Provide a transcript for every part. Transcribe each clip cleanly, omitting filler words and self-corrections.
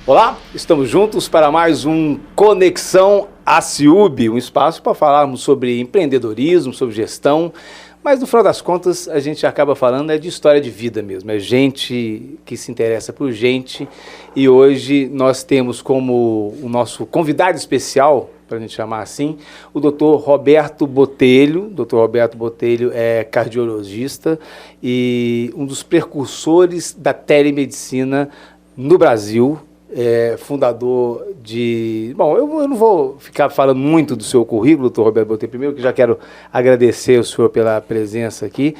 Olá, estamos juntos para mais um Conexão AciUB, um espaço para falarmos sobre empreendedorismo, sobre gestão, mas no final das contas a gente acaba falando de história de vida mesmo, é gente que se interessa por gente, e hoje nós temos como o nosso convidado especial, para a gente chamar assim, o Dr. Roberto Botelho. Dr. Roberto Botelho é cardiologista e um dos precursores da telemedicina no Brasil. Fundador de... Bom, eu não vou ficar falando muito do seu currículo, doutor Roberto Botelho, primeiro, que já quero agradecer o senhor pela presença aqui.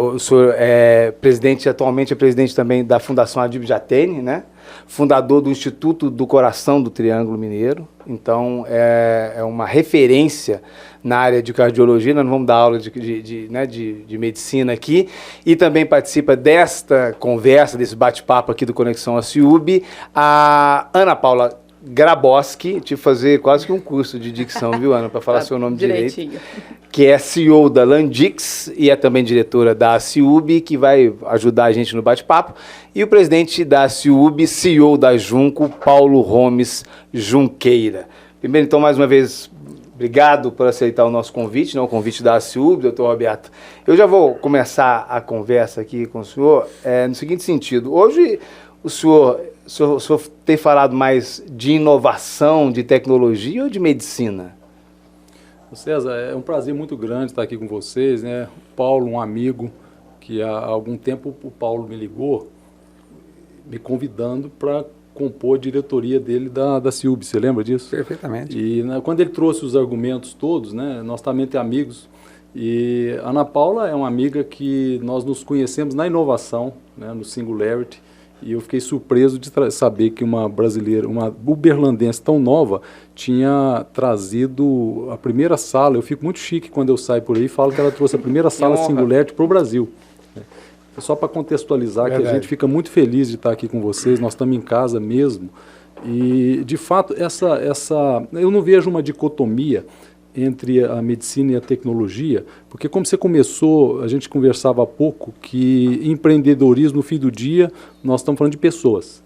O senhor atualmente é presidente também da Fundação Adib Jatene, né? Fundador do Instituto do Coração do Triângulo Mineiro. Então, é uma referência na área de cardiologia. Nós não vamos dar aula de medicina aqui. E também participa desta conversa, desse bate-papo aqui do Conexão AciUB, a Ana Paula Graboski. Tive que fazer quase que um curso de dicção, viu, Ana, para falar seu nome direito. Que é CEO da Landix e é também diretora da AciUB, que vai ajudar a gente no bate-papo. E o presidente da AciUB, CEO da Junco, Paulo Gomes Junqueira. Primeiro, então, mais uma vez, obrigado por aceitar o nosso convite, né, o convite da AciUB, doutor Roberto. Eu já vou começar a conversa aqui com o senhor no seguinte sentido. Hoje, o senhor tem falado mais de inovação, de tecnologia ou de medicina? César, é um prazer muito grande estar aqui com vocês, né? O Paulo, um amigo, que há algum tempo o Paulo me ligou, me convidando para compor a diretoria dele da CIUB. Você lembra disso? Perfeitamente. E quando ele trouxe os argumentos todos, né? Nós também temos amigos. E a Ana Paula é uma amiga que nós nos conhecemos na inovação, né? No Singularity. E eu fiquei surpreso de saber que uma brasileira, uma uberlandense tão nova, tinha trazido a primeira sala. Eu fico muito chique quando eu saio por aí e falo que ela trouxe a primeira sala Singularity para o Brasil. Só para contextualizar, que a gente fica muito feliz de estar aqui com vocês, nós estamos em casa mesmo. E, de fato, eu não vejo uma dicotomia entre a medicina e a tecnologia, porque como você começou, a gente conversava há pouco, que empreendedorismo no fim do dia, nós estamos falando de pessoas.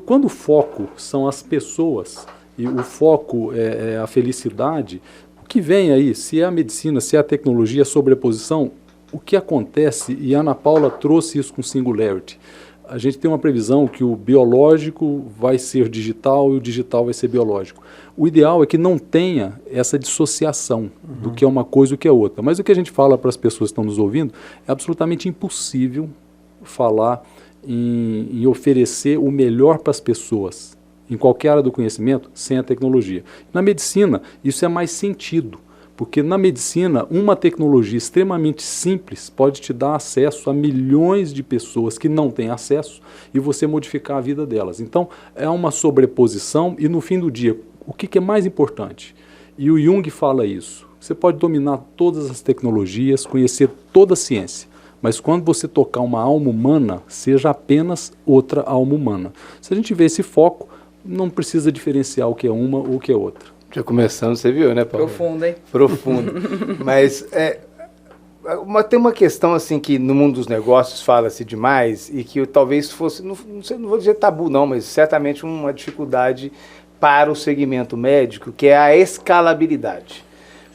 Quando o foco são as pessoas, e o foco é a felicidade, o que vem aí, se é a medicina, se é a tecnologia, a sobreposição, o que acontece, e a Ana Paula trouxe isso com Singularity, a gente tem uma previsão que o biológico vai ser digital e o digital vai ser biológico. O ideal é que não tenha essa dissociação do que é uma coisa e o que é outra. Mas o que a gente fala para as pessoas que estão nos ouvindo é absolutamente impossível falar em oferecer o melhor para as pessoas, em qualquer área do conhecimento, sem a tecnologia. Na medicina, isso é mais sentido. Porque na medicina, uma tecnologia extremamente simples pode te dar acesso a milhões de pessoas que não têm acesso e você modificar a vida delas. Então, é uma sobreposição e no fim do dia, o que é mais importante? E o Jung fala isso. Você pode dominar todas as tecnologias, conhecer toda a ciência, mas quando você tocar uma alma humana, seja apenas outra alma humana. Se a gente vê esse foco, não precisa diferenciar o que é uma ou o que é outra. Já começando, você viu, né, Paulo? Profundo, hein? Profundo. Mas tem uma questão assim que no mundo dos negócios fala-se demais e que talvez fosse, não vou dizer tabu não, mas certamente uma dificuldade para o segmento médico, que é a escalabilidade.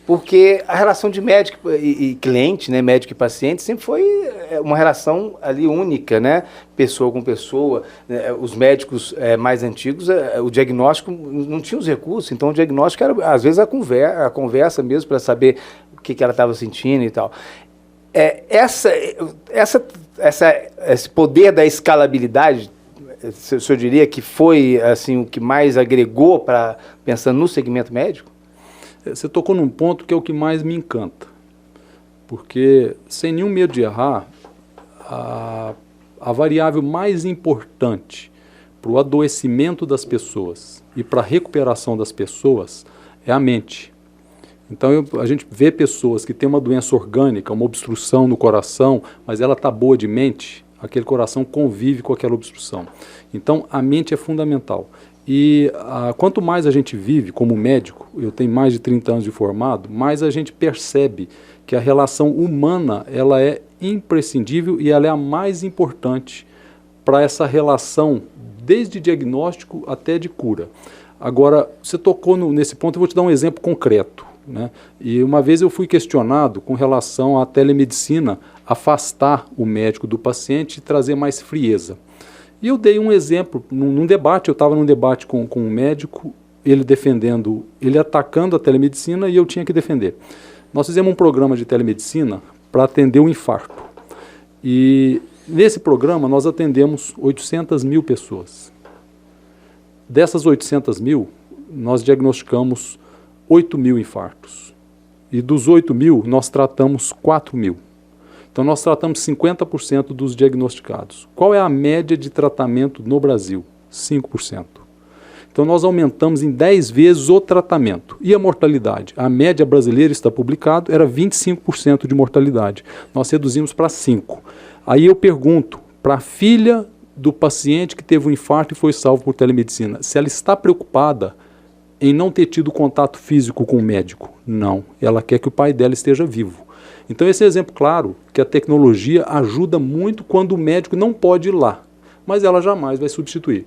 Porque a relação de médico e cliente, né, médico e paciente, sempre foi uma relação ali única, né, pessoa com pessoa. Os médicos mais antigos, o diagnóstico não tinha os recursos, então o diagnóstico era, às vezes, a conversa mesmo para saber o que ela estava sentindo e tal. Esse poder da escalabilidade, o senhor diria que foi assim, o que mais agregou para pensando no segmento médico? Você tocou num ponto que é o que mais me encanta, porque sem nenhum medo de errar, a variável mais importante para o adoecimento das pessoas e para a recuperação das pessoas é a mente. Então a gente vê pessoas que têm uma doença orgânica, uma obstrução no coração, mas ela está boa de mente, aquele coração convive com aquela obstrução. Então a mente é fundamental. E quanto mais a gente vive como médico, eu tenho mais de 30 anos de formado, mais a gente percebe que a relação humana ela é imprescindível e ela é a mais importante para essa relação, desde diagnóstico até de cura. Agora, você tocou nesse ponto, eu vou te dar um exemplo concreto, né? E uma vez eu fui questionado com relação à telemedicina, afastar o médico do paciente e trazer mais frieza. E eu dei um exemplo, num debate, eu estava num debate com um médico, ele atacando a telemedicina e eu tinha que defender. Nós fizemos um programa de telemedicina para atender o infarto. E nesse programa nós atendemos 800 mil pessoas. Dessas 800 mil, nós diagnosticamos 8 mil infartos. E dos 8 mil, nós tratamos 4 mil. Então, nós tratamos 50% dos diagnosticados. Qual é a média de tratamento no Brasil? 5%. Então, nós aumentamos em 10 vezes o tratamento. E a mortalidade? A média brasileira, está publicado, era 25% de mortalidade. Nós reduzimos para 5%. Aí eu pergunto para a filha do paciente que teve um infarto e foi salvo por telemedicina, se ela está preocupada em não ter tido contato físico com o médico. Não, ela quer que o pai dela esteja vivo. Então esse é um exemplo claro que a tecnologia ajuda muito quando o médico não pode ir lá, mas ela jamais vai substituir.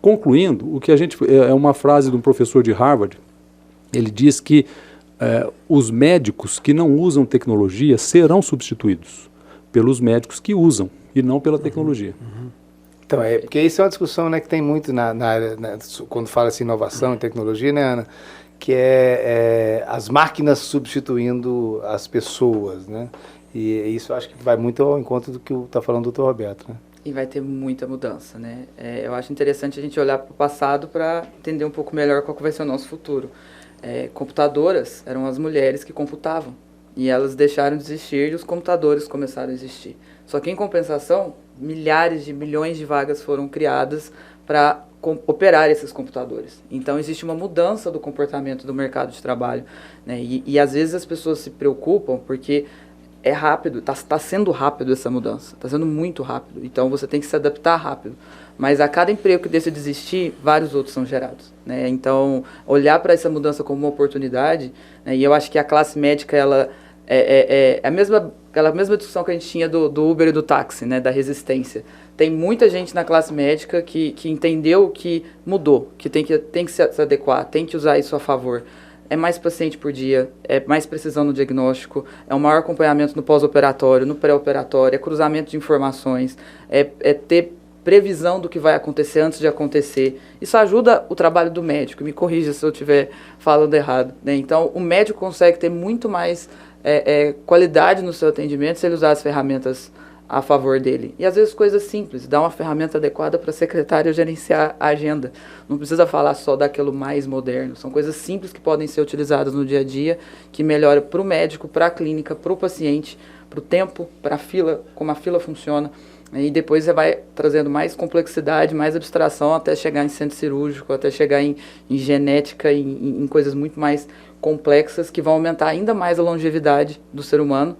Concluindo, o que é uma frase de um professor de Harvard, ele diz que os médicos que não usam tecnologia serão substituídos pelos médicos que usam e não pela tecnologia. Então, porque isso é uma discussão, né, que tem muito na área, quando fala-se inovação e tecnologia, né, Ana? Que é as máquinas substituindo as pessoas, né? E isso eu acho que vai muito ao encontro do que está falando o Dr. Roberto, né? E vai ter muita mudança, né? Eu acho interessante a gente olhar para o passado para entender um pouco melhor qual que vai ser o nosso futuro. Computadoras eram as mulheres que computavam e elas deixaram de existir e os computadores começaram a existir. Só que, em compensação, milhares de milhões de vagas foram criadas para operar esses computadores. Então, existe uma mudança do comportamento do mercado de trabalho, né? E às vezes as pessoas se preocupam porque é rápido, está sendo rápido essa mudança, está sendo muito rápido. Então, você tem que se adaptar rápido. Mas a cada emprego que deixa de existir, vários outros são gerados, né? Então, olhar para essa mudança como uma oportunidade, né? E eu acho que a classe médica, ela aquela mesma discussão que a gente tinha do Uber e do táxi, né, da resistência. Tem muita gente na classe médica que entendeu que mudou, que tem que se adequar, tem que usar isso a favor. É mais paciente por dia, é mais precisão no diagnóstico, é um maior acompanhamento no pós-operatório, no pré-operatório, é cruzamento de informações, é ter previsão do que vai acontecer antes de acontecer. Isso ajuda o trabalho do médico, me corrija se eu estiver falando errado, né? Então, o médico consegue ter muito mais qualidade no seu atendimento se ele usar as ferramentas a favor dele. E às vezes coisas simples, dar uma ferramenta adequada para a secretária gerenciar a agenda. Não precisa falar só daquilo mais moderno. São coisas simples que podem ser utilizadas no dia a dia, que melhora para o médico, para a clínica, para o paciente, para o tempo, para a fila, como a fila funciona. E depois você vai trazendo mais complexidade, mais abstração, até chegar em centro cirúrgico, até chegar em genética, em coisas muito mais complexas que vão aumentar ainda mais a longevidade do ser humano,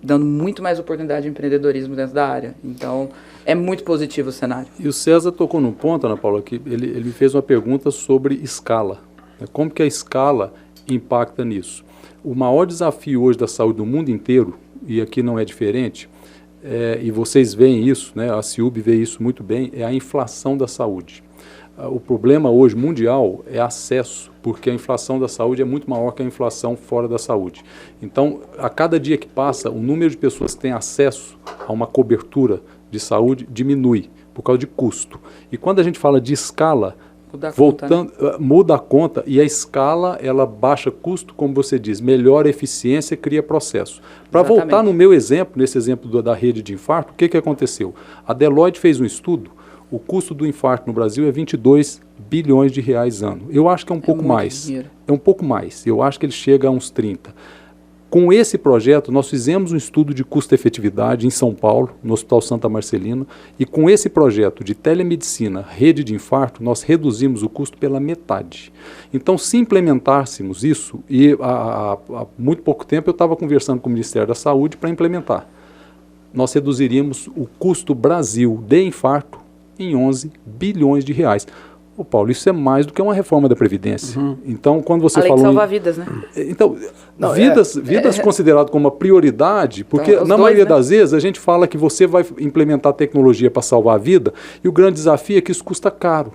dando muito mais oportunidade de empreendedorismo dentro da área. Então, é muito positivo o cenário. E o César tocou num ponto, Ana Paula, que ele me fez uma pergunta sobre escala. Como que a escala impacta nisso? O maior desafio hoje da saúde do mundo inteiro, e aqui não é diferente, e vocês veem isso, né, a CIUB vê isso muito bem, é a inflação da saúde. O problema hoje mundial é acesso, porque a inflação da saúde é muito maior que a inflação fora da saúde. Então, a cada dia que passa, o número de pessoas que têm acesso a uma cobertura de saúde diminui, por causa de custo. E quando a gente fala de escala, muda a conta, e a escala, ela baixa custo, como você diz, melhora a eficiência, cria processo. Para voltar no meu exemplo, nesse exemplo da rede de infarto, o que aconteceu? A Deloitte fez um estudo. O custo do infarto no Brasil é 22 bilhões de reais ano. Eu acho que é um pouco mais. Dinheiro. É um pouco mais. Eu acho que ele chega a uns 30. Com esse projeto, nós fizemos um estudo de custo-efetividade em São Paulo, no Hospital Santa Marcelina, e com esse projeto de telemedicina, rede de infarto, nós reduzimos o custo pela metade. Então, se implementássemos isso, e há muito pouco tempo eu estava conversando com o Ministério da Saúde para implementar, nós reduziríamos o custo Brasil de infarto em 11 bilhões de reais. Ô, Paulo, isso é mais do que uma reforma da Previdência. Então, quando você Além falou... de salvar vidas, né? Então, vidas considerado como uma prioridade, porque então, na maioria das vezes a gente fala que você vai implementar tecnologia para salvar a vida, e o grande desafio é que isso custa caro.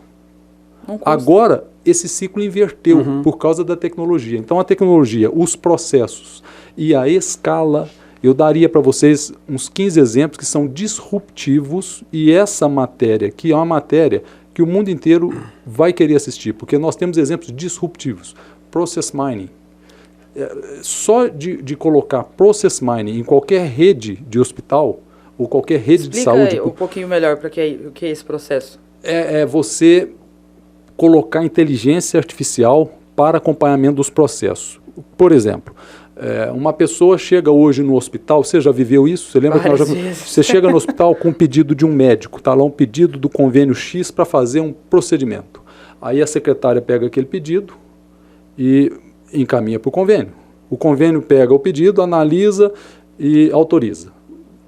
Agora, esse ciclo inverteu por causa da tecnologia. Então, a tecnologia, os processos e a escala, eu daria para vocês uns 15 exemplos que são disruptivos, e essa matéria, que é uma matéria que o mundo inteiro vai querer assistir, porque nós temos exemplos disruptivos. Process mining. Só de colocar process mining em qualquer rede de hospital, ou qualquer rede de saúde... Explica um pouquinho melhor para o que é esse processo. É você colocar inteligência artificial para acompanhamento dos processos. Por exemplo, uma pessoa chega hoje no hospital, você já viveu isso? Você lembra que você chega no hospital com um pedido de um médico, está lá um pedido do convênio X para fazer um procedimento. Aí a secretária pega aquele pedido e encaminha para o convênio. O convênio pega o pedido, analisa e autoriza.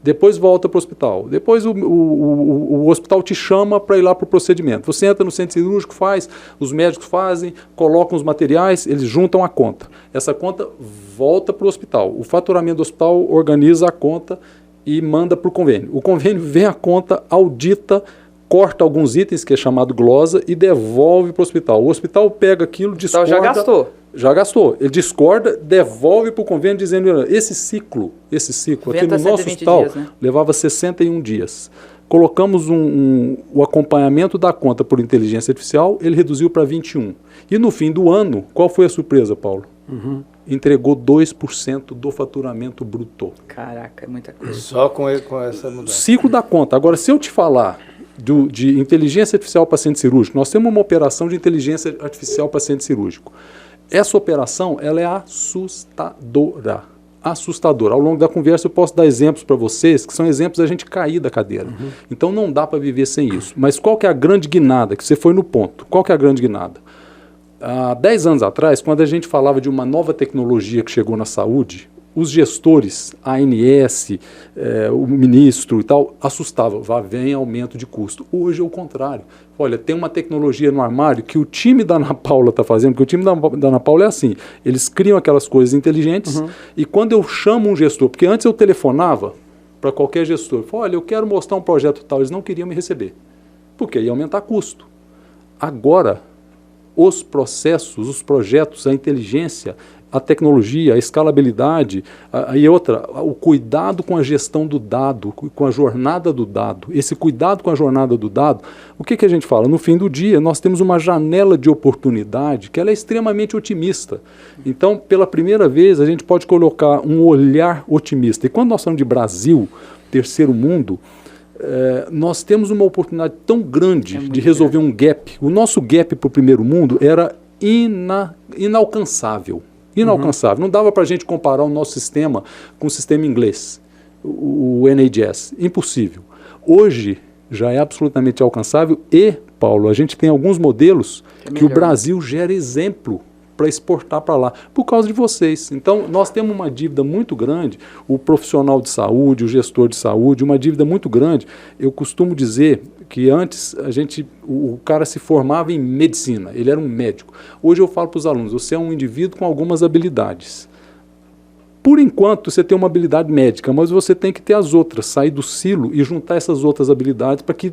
Depois volta para o hospital. Depois o hospital te chama para ir lá para o procedimento. Você entra no centro cirúrgico, faz, os médicos fazem, colocam os materiais, eles juntam a conta. Essa conta volta para o hospital. O faturamento do hospital organiza a conta e manda para o convênio. O convênio vê a conta, audita, corta alguns itens, que é chamado glosa, e devolve para o hospital. O hospital pega aquilo, discorda... Então já gastou. Já gastou. Ele discorda, devolve para o convênio, dizendo esse ciclo aqui no nosso hospital dias, né? Levava 61 dias. Colocamos o acompanhamento da conta por inteligência artificial, ele reduziu para 21. E no fim do ano, qual foi a surpresa, Paulo? Entregou 2% do faturamento bruto. Caraca, é muita coisa. Só com essa mudança. Ciclo da conta. Agora, se eu te falar de inteligência artificial paciente cirúrgico, nós temos uma operação de inteligência artificial paciente cirúrgico. Essa operação, ela é assustadora. Assustadora. Ao longo da conversa eu posso dar exemplos para vocês, que são exemplos da gente cair da cadeira. Então não dá para viver sem isso. Mas qual que é a grande guinada? Que você foi no ponto. Qual que é a grande guinada? Há 10 anos atrás, quando a gente falava de uma nova tecnologia que chegou na saúde, os gestores, a ANS, o ministro e tal, assustavam. Vem aumento de custo. Hoje é o contrário. Olha, tem uma tecnologia no armário que o time da Ana Paula está fazendo, porque o time da Ana Paula é assim, eles criam aquelas coisas inteligentes e quando eu chamo um gestor, porque antes eu telefonava para qualquer gestor, falava, olha, eu quero mostrar um projeto tal, eles não queriam me receber, porque ia aumentar custo. Agora, os processos, os projetos, a inteligência, a tecnologia, a escalabilidade, o cuidado com a gestão do dado, com a jornada do dado. Esse cuidado com a jornada do dado, o que a gente fala? No fim do dia, nós temos uma janela de oportunidade que ela é extremamente otimista. Então, pela primeira vez, a gente pode colocar um olhar otimista. E quando nós falamos de Brasil, terceiro mundo, nós temos uma oportunidade tão grande de resolver um gap. O nosso gap para o primeiro mundo era inalcançável. Inalcançável. Não dava para a gente comparar o nosso sistema com o sistema inglês, o NHS. Impossível. Hoje já é absolutamente alcançável e, Paulo, a gente tem alguns modelos que o Brasil gera exemplo para exportar para lá, por causa de vocês. Então, nós temos uma dívida muito grande, o profissional de saúde, o gestor de saúde, uma dívida muito grande. Eu costumo dizer que antes o cara se formava em medicina, ele era um médico. Hoje eu falo para os alunos, você é um indivíduo com algumas habilidades. Por enquanto, você tem uma habilidade médica, mas você tem que ter as outras, sair do silo e juntar essas outras habilidades para que,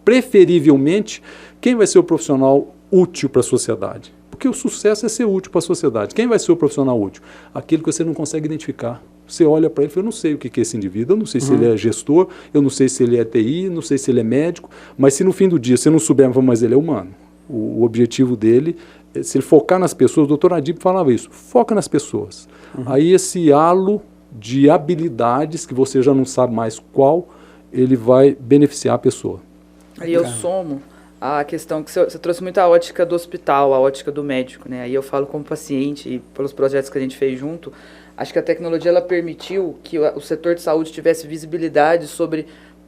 preferivelmente, quem vai ser o profissional útil para a sociedade? Porque o sucesso é ser útil para a sociedade. Quem vai ser o profissional útil? Aquele que você não consegue identificar. Você olha para ele e fala, eu não sei o que é esse indivíduo, eu não sei se ele é gestor, eu não sei se ele é TI, não sei se ele é médico, mas se no fim do dia você não souber, mas ele é humano. O objetivo dele, se ele focar nas pessoas, o doutor Adib falava isso, foca nas pessoas. Aí esse halo de habilidades, que você já não sabe mais qual, ele vai beneficiar a pessoa. Aí eu somo a questão que você trouxe muito a ótica do hospital, a ótica do médico, né? Aí eu falo como paciente e pelos projetos que a gente fez junto, acho que a tecnologia ela permitiu que o setor de saúde tivesse visibilidade sobre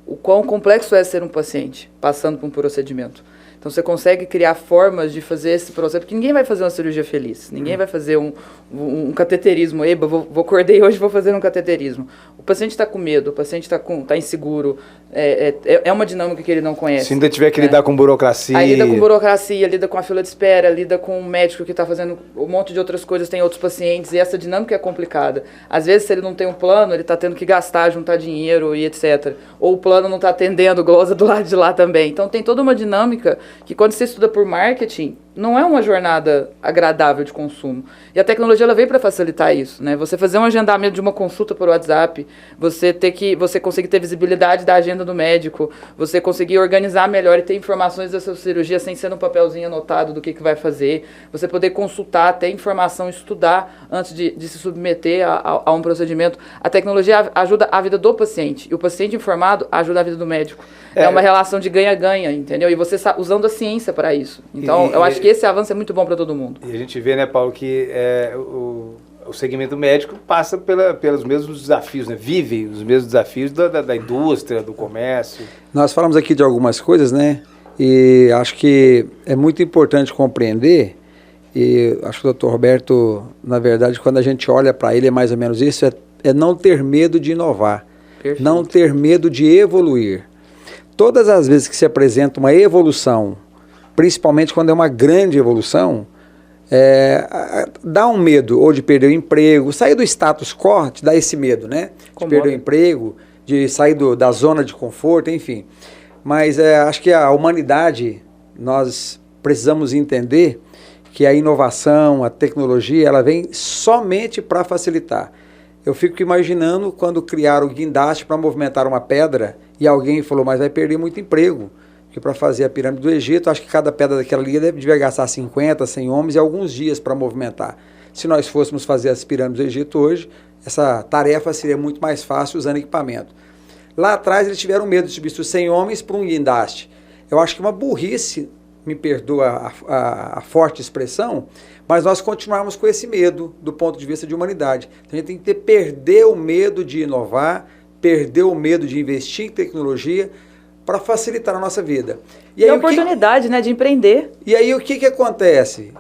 o quão complexo é ser um paciente passando por um procedimento. Então você consegue criar formas de fazer esse processo, porque ninguém vai fazer uma cirurgia feliz, ninguém vai fazer um cateterismo, vou acordei hoje, vou fazer um cateterismo. O paciente está com medo, o paciente está inseguro, é uma dinâmica que ele não conhece. Se ainda tiver que lidar com burocracia. Aí lida com burocracia, lida com a fila de espera, lida com o médico que está fazendo um monte de outras coisas, tem outros pacientes, e essa dinâmica é complicada. Às vezes, se ele não tem um plano, ele está tendo que gastar, juntar dinheiro e etc. Ou o plano não está atendendo, glosa do lado de lá também. Então, tem toda uma dinâmica que, quando você estuda por marketing, não é uma jornada agradável de consumo. E a tecnologia ela veio para facilitar isso, né? Você fazer um agendamento de uma consulta por WhatsApp, você conseguir ter visibilidade da agenda do médico, você conseguir organizar melhor e ter informações da sua cirurgia sem ser no papelzinho anotado do que vai fazer, você poder consultar, ter informação, estudar antes de se submeter a um procedimento. A tecnologia ajuda a vida do paciente, e o paciente informado ajuda a vida do médico. É uma relação de ganha-ganha, entendeu? E você está usando a ciência para isso. Então, eu acho que esse avanço é muito bom para todo mundo. E a gente vê, né, Paulo, que o segmento médico passa pelos mesmos desafios, né? Vive os mesmos desafios da indústria, do comércio. Nós falamos aqui de algumas coisas, né? E acho que é muito importante compreender, e acho que o Dr. Roberto, na verdade, quando a gente olha para ele, é mais ou menos isso, é não ter medo de inovar, Perfeito. Não ter medo de evoluir. Todas as vezes que se apresenta uma evolução, principalmente quando é uma grande evolução, dá um medo, ou de perder o emprego, sair do status quo, te dá esse medo, né? De perder o emprego, de sair da zona de conforto, enfim. Mas acho que a humanidade, nós precisamos entender que a inovação, a tecnologia, ela vem somente para facilitar. Eu fico imaginando quando criaram o guindaste para movimentar uma pedra e alguém falou, mas vai perder muito emprego. Porque para fazer a pirâmide do Egito, acho que cada pedra daquela ali devia gastar 50, 100 homens e alguns dias para movimentar. Se nós fôssemos fazer as pirâmides do Egito hoje, essa tarefa seria muito mais fácil usando equipamento. Lá atrás eles tiveram medo de substituir 100 homens por um guindaste. Eu acho que uma burrice, me perdoa a forte expressão, mas nós continuamos com esse medo do ponto de vista de humanidade. Então a gente tem que perder o medo de inovar, perder o medo de investir em tecnologia para facilitar a nossa vida. E aí, a oportunidade, né, de empreender. E aí o que acontece?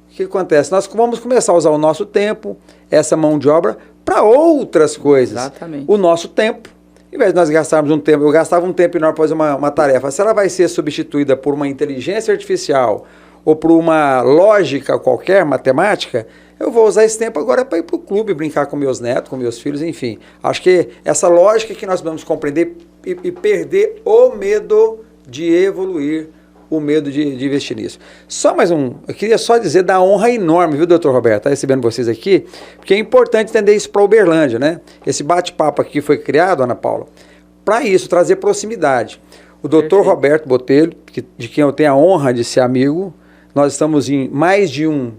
O que acontece? Nós vamos começar a usar o nosso tempo, essa mão de obra, para outras coisas. Exatamente. O nosso tempo, em vez de nós gastarmos um tempo, eu gastava um tempo enorme para fazer uma tarefa, se ela vai ser substituída por uma inteligência artificial ou por uma lógica qualquer, matemática, eu vou usar esse tempo agora para ir para o clube, brincar com meus netos, com meus filhos, enfim. Acho que essa lógica que nós vamos compreender e perder o medo de evoluir, o medo de investir nisso. Só mais eu queria só dizer da honra enorme, viu, doutor Roberto, tá recebendo vocês aqui, porque é importante entender isso para Uberlândia, né? Esse bate-papo aqui foi criado, Ana Paula, para isso, trazer proximidade. O doutor Roberto Botelho, de quem eu tenho a honra de ser amigo, nós estamos em mais de um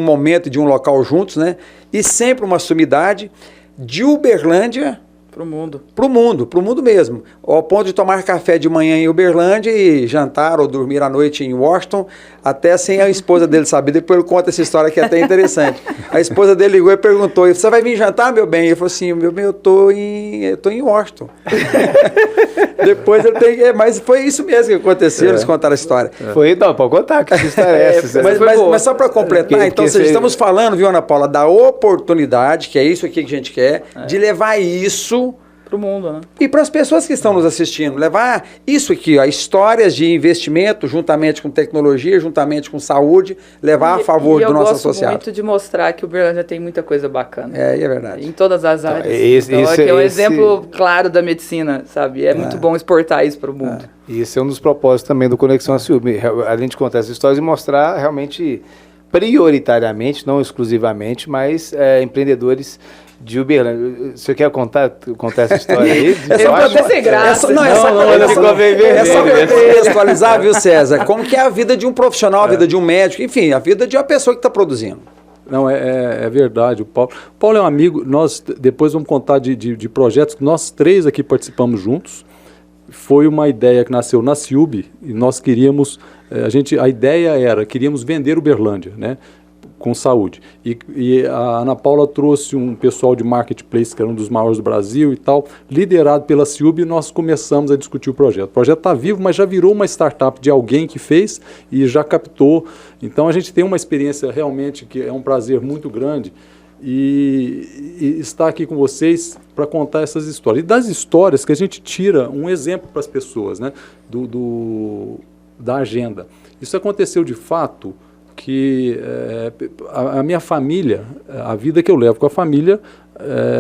momento, de um local juntos, né? E sempre uma sumidade de Uberlândia para o mundo. Para o mundo mesmo. Ao ponto de tomar café de manhã em Uberlândia e jantar ou dormir à noite em Washington, até sem a esposa dele saber. Depois ele conta essa história que é até interessante. A esposa dele ligou e perguntou, você vai vir jantar, meu bem? Ele falou assim, meu bem, eu tô em Washington. Depois ele tem... Mas foi isso mesmo que aconteceu, eles contaram a história. Foi, não, pode contar que essa história é essa. Mas só para completar, então, estamos falando, viu, Ana Paula, da oportunidade, que é isso aqui que a gente quer, de levar isso para o mundo, né? E para as pessoas que estão nos assistindo, levar isso aqui, histórias de investimento, juntamente com tecnologia, juntamente com saúde, levar a favor do nosso associado. Eu gosto muito de mostrar que o Uberlândia tem muita coisa bacana. É verdade. Em todas as áreas. Aqui é um exemplo claro da medicina, sabe? É muito bom exportar isso para o mundo. Isso é um dos propósitos também do Conexão ACIUB, além de contar essas histórias e mostrar realmente, prioritariamente, não exclusivamente, mas empreendedores de Uberlândia. Você quer contar essa história aí? Eu vou até sem graça. Ele ficou bem vermelho. É só contextualizar, viu, César? Como que é a vida de um profissional, a vida de um médico, enfim, a vida de uma pessoa que está produzindo. Não, é verdade. O Paulo é um amigo. Nós depois vamos contar de projetos que nós três aqui participamos juntos. Foi uma ideia que nasceu na CIUB e nós queríamos... A ideia queríamos vender Uberlândia, né? Com saúde. E a Ana Paula trouxe um pessoal de marketplace, que era um dos maiores do Brasil e tal, liderado pela CIUB, e nós começamos a discutir o projeto. O projeto está vivo, mas já virou uma startup de alguém que fez e já captou. Então a gente tem uma experiência realmente que é um prazer muito grande e estar aqui com vocês para contar essas histórias. E das histórias que a gente tira um exemplo para as pessoas, né, da agenda. Isso aconteceu de fato que a minha família, a vida que eu levo com a família,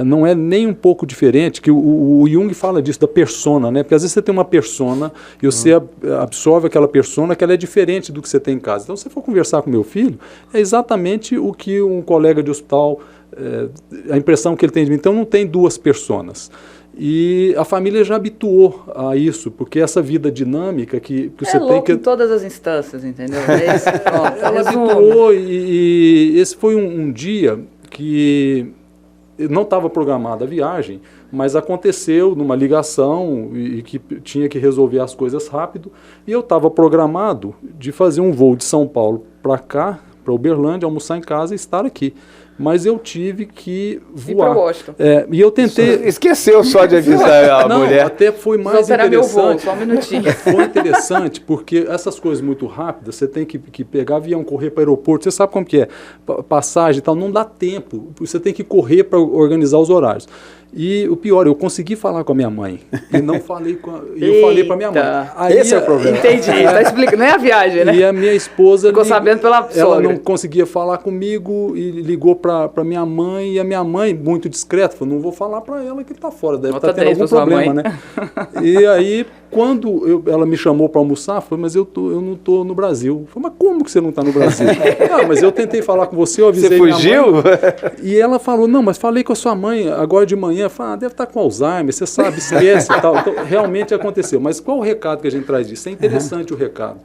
não é nem um pouco diferente, que o Jung fala disso, da persona, né? Porque às vezes você tem uma persona e você absorve aquela persona que ela é diferente do que você tem em casa. Então, se você for conversar com meu filho, é exatamente o que um colega de hospital, a impressão que ele tem de mim. Então, não tem duas personas. E a família já habituou a isso, porque essa vida dinâmica que você tem que... em todas as instâncias, entendeu? É isso, pronto, ela habituou e esse foi um dia que não estava programada a viagem, mas aconteceu numa ligação e que tinha que resolver as coisas rápido, e eu estava programado de fazer um voo de São Paulo para cá, para Uberlândia, almoçar em casa e estar aqui. Mas eu tive que voar. E para Washington. E eu tentei... Esqueceu só de avisar a mulher. Até foi mais interessante. Meu voo, só um minutinho. Foi interessante, porque essas coisas muito rápidas, você tem que pegar avião, correr para o aeroporto, você sabe como que é, passagem e tal, não dá tempo, você tem que correr para organizar os horários. E o pior, eu consegui falar com a minha mãe, e não falei com eu falei para minha mãe. Aí, esse é o problema. Entendi, tá explicando, não é a viagem, né? E a minha esposa... Ficou sabendo pela sogra. Ela não conseguia falar comigo e ligou para minha mãe, e a minha mãe, muito discreta, falou, não vou falar para ela que ele está fora, deve estar tendo algum problema, né? E aí, quando ela me chamou para almoçar, falou, mas eu não estou no Brasil. Eu falei, mas como que você não está no Brasil? Mas eu tentei falar com você, eu avisei minha mãe. Você fugiu? E ela falou, não, mas falei com a sua mãe agora de manhã. Eu falei, deve estar com Alzheimer, você sabe, esquece e tal. Então, realmente aconteceu. Mas qual o recado que a gente traz disso? É interessante o recado.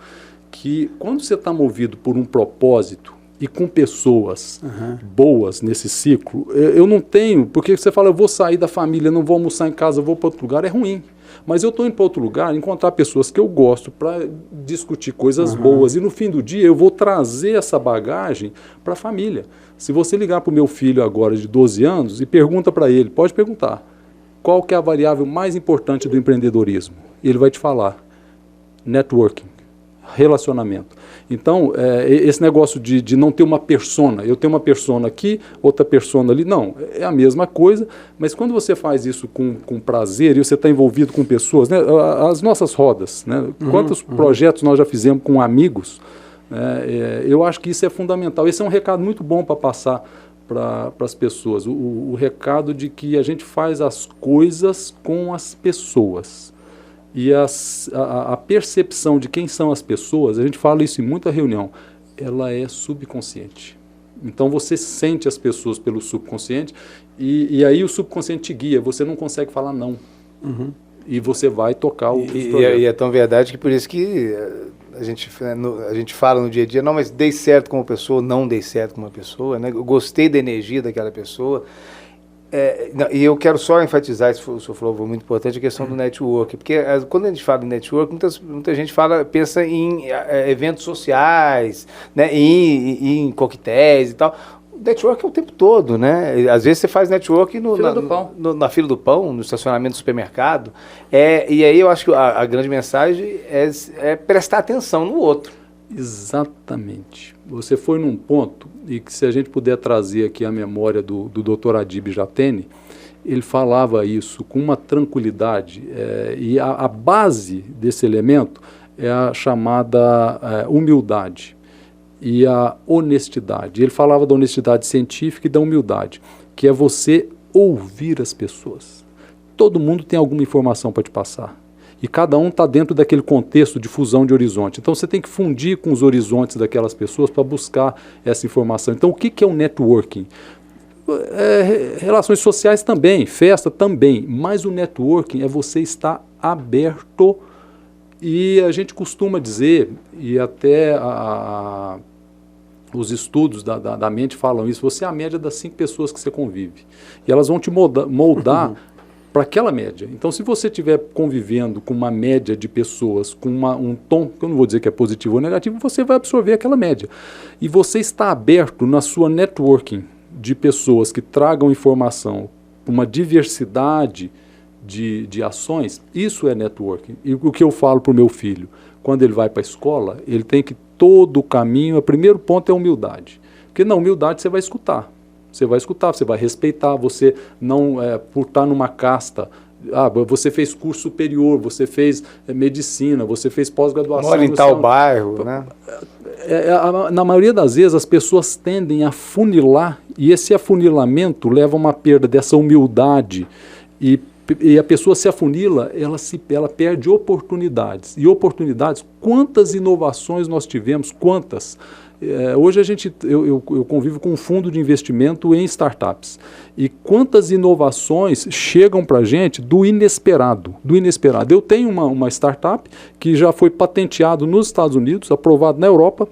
Que quando você está movido por um propósito e com pessoas boas nesse ciclo, eu não tenho, porque você fala, eu vou sair da família, não vou almoçar em casa, eu vou para outro lugar, é ruim. Mas eu estou indo para outro lugar, encontrar pessoas que eu gosto para discutir coisas boas, e no fim do dia eu vou trazer essa bagagem para a família. Se você ligar para o meu filho agora de 12 anos e pergunta para ele, pode perguntar, qual que é a variável mais importante do empreendedorismo? E ele vai te falar, networking, relacionamento. Então, esse negócio de não ter uma persona, eu tenho uma persona aqui, outra persona ali, não, é a mesma coisa, mas quando você faz isso com prazer e você está envolvido com pessoas, né, as nossas rodas, né, quantos projetos nós já fizemos com amigos, eu acho que isso é fundamental. Esse é um recado muito bom para passar para as pessoas, o recado de que a gente faz as coisas com as pessoas. E a percepção de quem são as pessoas, a gente fala isso em muita reunião, ela é subconsciente. Então você sente as pessoas pelo subconsciente e aí o subconsciente te guia, você não consegue falar não. E você vai tocar o projeto. E é tão verdade que por isso que a gente fala no dia a dia, não, mas dei certo com uma pessoa, não dei certo com uma pessoa, né? Eu gostei da energia daquela pessoa. E eu quero só enfatizar, isso o senhor falou, foi muito importante, a questão do network, porque quando a gente fala em network, muita gente pensa em eventos sociais, né, em coquetéis e tal. O network é o tempo todo, né? Às vezes você faz network na fila do pão, no estacionamento do supermercado, e aí eu acho que a grande mensagem é prestar atenção no outro. Exatamente. Você foi num ponto, e que se a gente puder trazer aqui a memória do Dr. Adib Jatene, ele falava isso com uma tranquilidade, e a base desse elemento é a chamada humildade e a honestidade. Ele falava da honestidade científica e da humildade, que é você ouvir as pessoas. Todo mundo tem alguma informação para te passar. E cada um está dentro daquele contexto de fusão de horizonte. Então você tem que fundir com os horizontes daquelas pessoas para buscar essa informação. Então o que é o networking? Relações sociais também, festa também, mas o networking é você estar aberto, e a gente costuma dizer, e até os estudos da mente falam isso, você é a média das 5 pessoas que você convive. E elas vão te moldar para aquela média. Então, se você estiver convivendo com uma média de pessoas, com um tom, que eu não vou dizer que é positivo ou negativo, você vai absorver aquela média. E você está aberto na sua networking de pessoas que tragam informação, uma diversidade de ações, isso é networking. E o que eu falo para o meu filho, quando ele vai para a escola, ele tem que todo o caminho, o primeiro ponto é a humildade. Porque na humildade você vai escutar. Você vai escutar, você vai respeitar, você não, por estar numa casta, você fez curso superior, você fez medicina, você fez pós-graduação. Mora em tal bairro, né? Na maioria das vezes as pessoas tendem a funilar, e esse afunilamento leva a uma perda dessa humildade, e a pessoa se afunila, ela perde oportunidades. E oportunidades, quantas inovações nós tivemos, quantas? Hoje eu convivo com um fundo de investimento em startups. E quantas inovações chegam para a gente do inesperado, do inesperado. Eu tenho uma startup que já foi patenteado nos Estados Unidos, aprovado na Europa,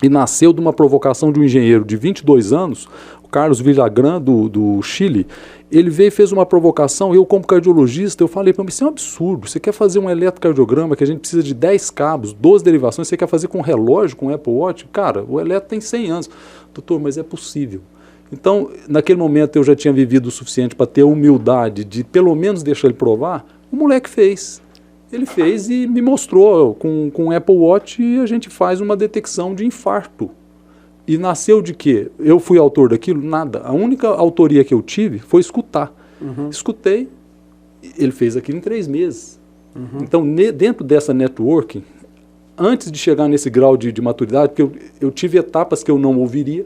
e nasceu de uma provocação de um engenheiro de 22 anos, o Carlos Villagrán, do Chile. Ele veio e fez uma provocação, eu como cardiologista, eu falei para ele, isso é um absurdo, você quer fazer um eletrocardiograma que a gente precisa de 10 cabos, 12 derivações, você quer fazer com relógio, com Apple Watch? Cara, o eletro tem 100 anos. Doutor, mas é possível. Então, naquele momento eu já tinha vivido o suficiente para ter a humildade de pelo menos deixar ele provar, o moleque fez. Ele fez e me mostrou, com o Apple Watch a gente faz uma detecção de infarto. E nasceu de quê? Eu fui autor daquilo? Nada. A única autoria que eu tive foi escutar. Escutei, ele fez aquilo em 3 meses. Então, dentro dessa networking, antes de chegar nesse grau de maturidade, porque eu tive etapas que eu não ouviria,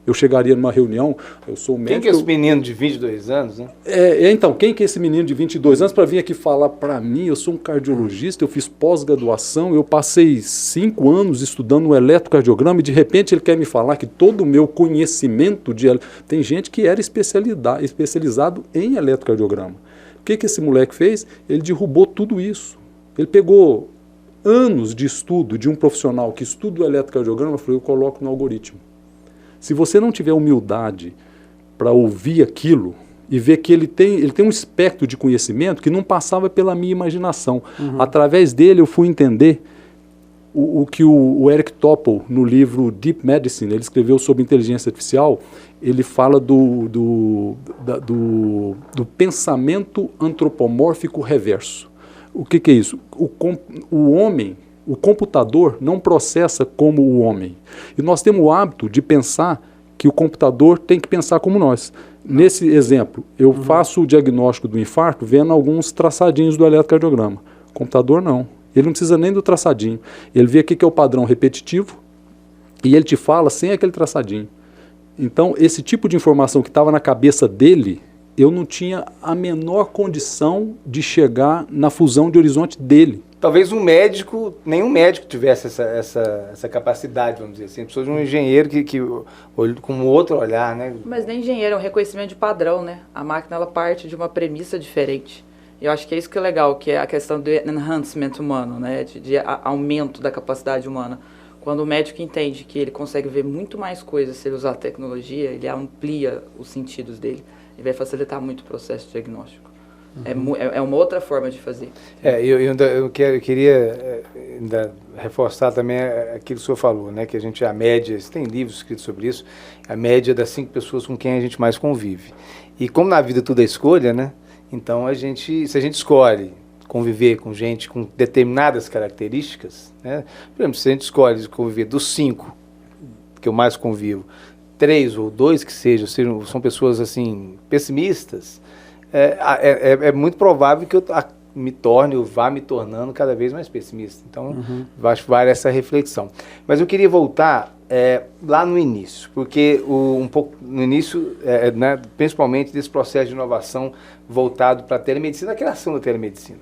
eu chegaria numa reunião, eu sou médico... Quem que é esse menino de 22 anos, né? Então, quem que é esse menino de 22 anos para vir aqui falar para mim? Eu sou um cardiologista, eu fiz pós-graduação, eu passei 5 anos estudando um eletrocardiograma e de repente ele quer me falar que todo o meu conhecimento de... Tem gente que era especializado em eletrocardiograma. O que esse moleque fez? Ele derrubou tudo isso. Ele pegou anos de estudo de um profissional que estuda o eletrocardiograma e falou, eu coloco no algoritmo. Se você não tiver humildade para ouvir aquilo e ver que ele tem um espectro de conhecimento que não passava pela minha imaginação. Através dele eu fui entender o que o Eric Topol, no livro Deep Medicine, ele escreveu sobre inteligência artificial, ele fala do pensamento antropomórfico reverso. O que é isso? O homem... O computador não processa como o homem. E nós temos o hábito de pensar que o computador tem que pensar como nós. Nesse exemplo, eu faço o diagnóstico do infarto vendo alguns traçadinhos do eletrocardiograma. O computador não. Ele não precisa nem do traçadinho. Ele vê o que é o padrão repetitivo e ele te fala sem aquele traçadinho. Então, esse tipo de informação que estava na cabeça dele, eu não tinha a menor condição de chegar na fusão de horizonte dele. Talvez nenhum médico tivesse essa capacidade, vamos dizer assim. Precisa de um engenheiro que com um outro olhar, né? Mas nem engenheiro, é um reconhecimento de padrão, né? A máquina, ela parte de uma premissa diferente. E eu acho que é isso que é legal, que é a questão do enhancement humano, né? De aumento da capacidade humana. Quando o médico entende que ele consegue ver muito mais coisas se ele usar a tecnologia, ele amplia os sentidos dele e vai facilitar muito o processo diagnóstico. É uma outra forma de fazer. Eu queria ainda reforçar também aquilo que o senhor falou, né? Que a média, tem livros escritos sobre isso, a média das 5 pessoas com quem a gente mais convive. E como na vida tudo é escolha, né? Então, se a gente escolhe conviver com gente com determinadas características, né? Por exemplo, se a gente escolhe conviver dos 5 que eu mais convivo, 3 ou 2 que são pessoas assim pessimistas, é muito provável que eu vá me tornando cada vez mais pessimista. Então, acho que vale essa reflexão. Mas eu queria voltar lá no início, porque um pouco no início, né, principalmente desse processo de inovação voltado para a telemedicina, a criação da telemedicina.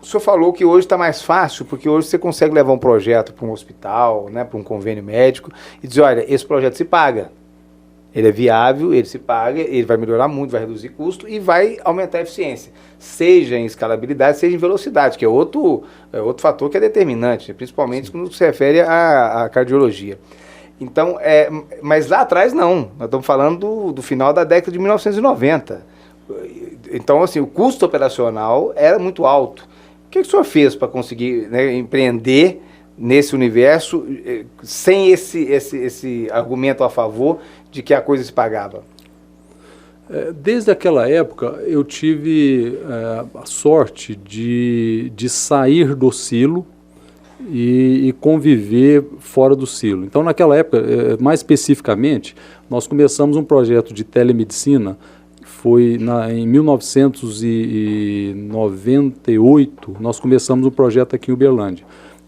O senhor falou que hoje está mais fácil, porque hoje você consegue levar um projeto para um hospital, né, para um convênio médico, e dizer, olha, esse projeto se paga. Ele é viável, ele se paga, ele vai melhorar muito, vai reduzir custo e vai aumentar a eficiência. Seja em escalabilidade, seja em velocidade, que é outro fator que é determinante, principalmente quando se refere à cardiologia. Então, mas lá atrás não, nós estamos falando do final da década de 1990. Então, assim, o custo operacional era muito alto. O que o senhor fez para conseguir, né, empreender nesse universo sem esse argumento a favor de que a coisa se pagava? Desde aquela época eu tive a sorte de sair do silo e conviver fora do silo. Então, naquela época, mais especificamente, nós começamos um projeto de telemedicina, foi em 1998, nós começamos um projeto aqui em Uberlândia.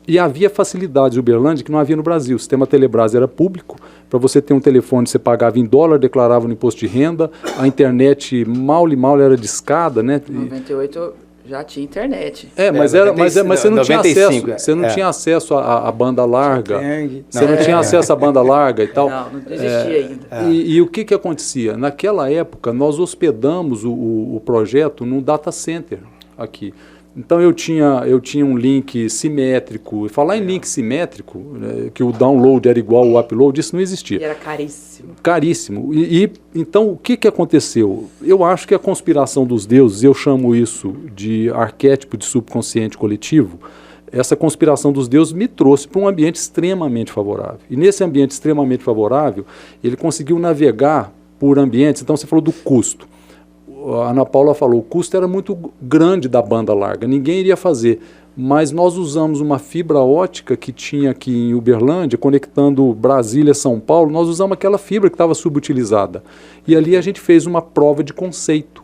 E havia facilidades em Uberlândia que não havia no Brasil. O sistema Telebrás era público, para você ter um telefone você pagava em dólar, declarava no imposto de renda, a internet mal e mal era discada, né? Em 98 já tinha internet. Mas você não tinha acesso. Você não tinha acesso à banda larga. Você não tinha acesso à banda larga e tal. Não existia ainda. E o que acontecia? Naquela época, nós hospedamos o projeto num data center aqui. Então eu tinha um link simétrico. E falar em link simétrico, né, que o download era igual ao upload, isso não existia. E era caríssimo. Caríssimo. Então o que aconteceu? Eu acho que a conspiração dos deuses, eu chamo isso de arquétipo de subconsciente coletivo, essa conspiração dos deuses me trouxe para um ambiente extremamente favorável. E nesse ambiente extremamente favorável, ele conseguiu navegar por ambientes. Então você falou do custo. A Ana Paula falou, o custo era muito grande da banda larga, ninguém iria fazer, mas nós usamos uma fibra ótica que tinha aqui em Uberlândia, conectando Brasília a São Paulo, nós usamos aquela fibra que estava subutilizada. E ali a gente fez uma prova de conceito,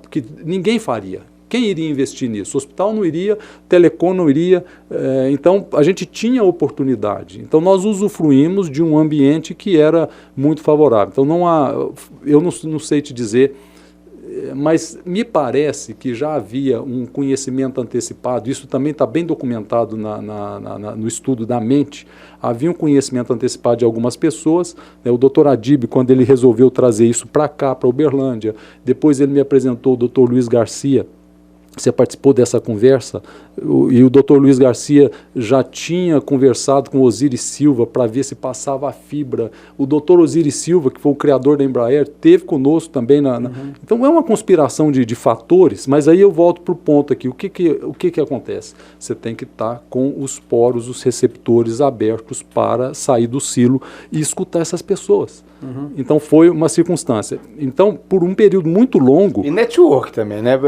que ninguém faria. Quem iria investir nisso? O hospital não iria, telecom não iria, então a gente tinha oportunidade. Então nós usufruímos de um ambiente que era muito favorável. Então eu não sei te dizer, mas me parece que já havia um conhecimento antecipado, isso também está bem documentado no estudo da mente, havia um conhecimento antecipado de algumas pessoas, né, o Dr. Adib, quando ele resolveu trazer isso para cá, para Uberlândia, depois ele me apresentou o Dr. Luiz Garcia. Você participou dessa conversa, e o Dr. Luiz Garcia já tinha conversado com o Osiris Silva para ver se passava a fibra. O Dr. Osiris Silva, que foi o criador da Embraer, esteve conosco também. Então é uma conspiração de fatores, mas aí eu volto para o ponto aqui. O que acontece? Você tem que estar com os poros, os receptores abertos para sair do silo e escutar essas pessoas. Então foi uma circunstância. Então, por um período muito longo... E network também, né?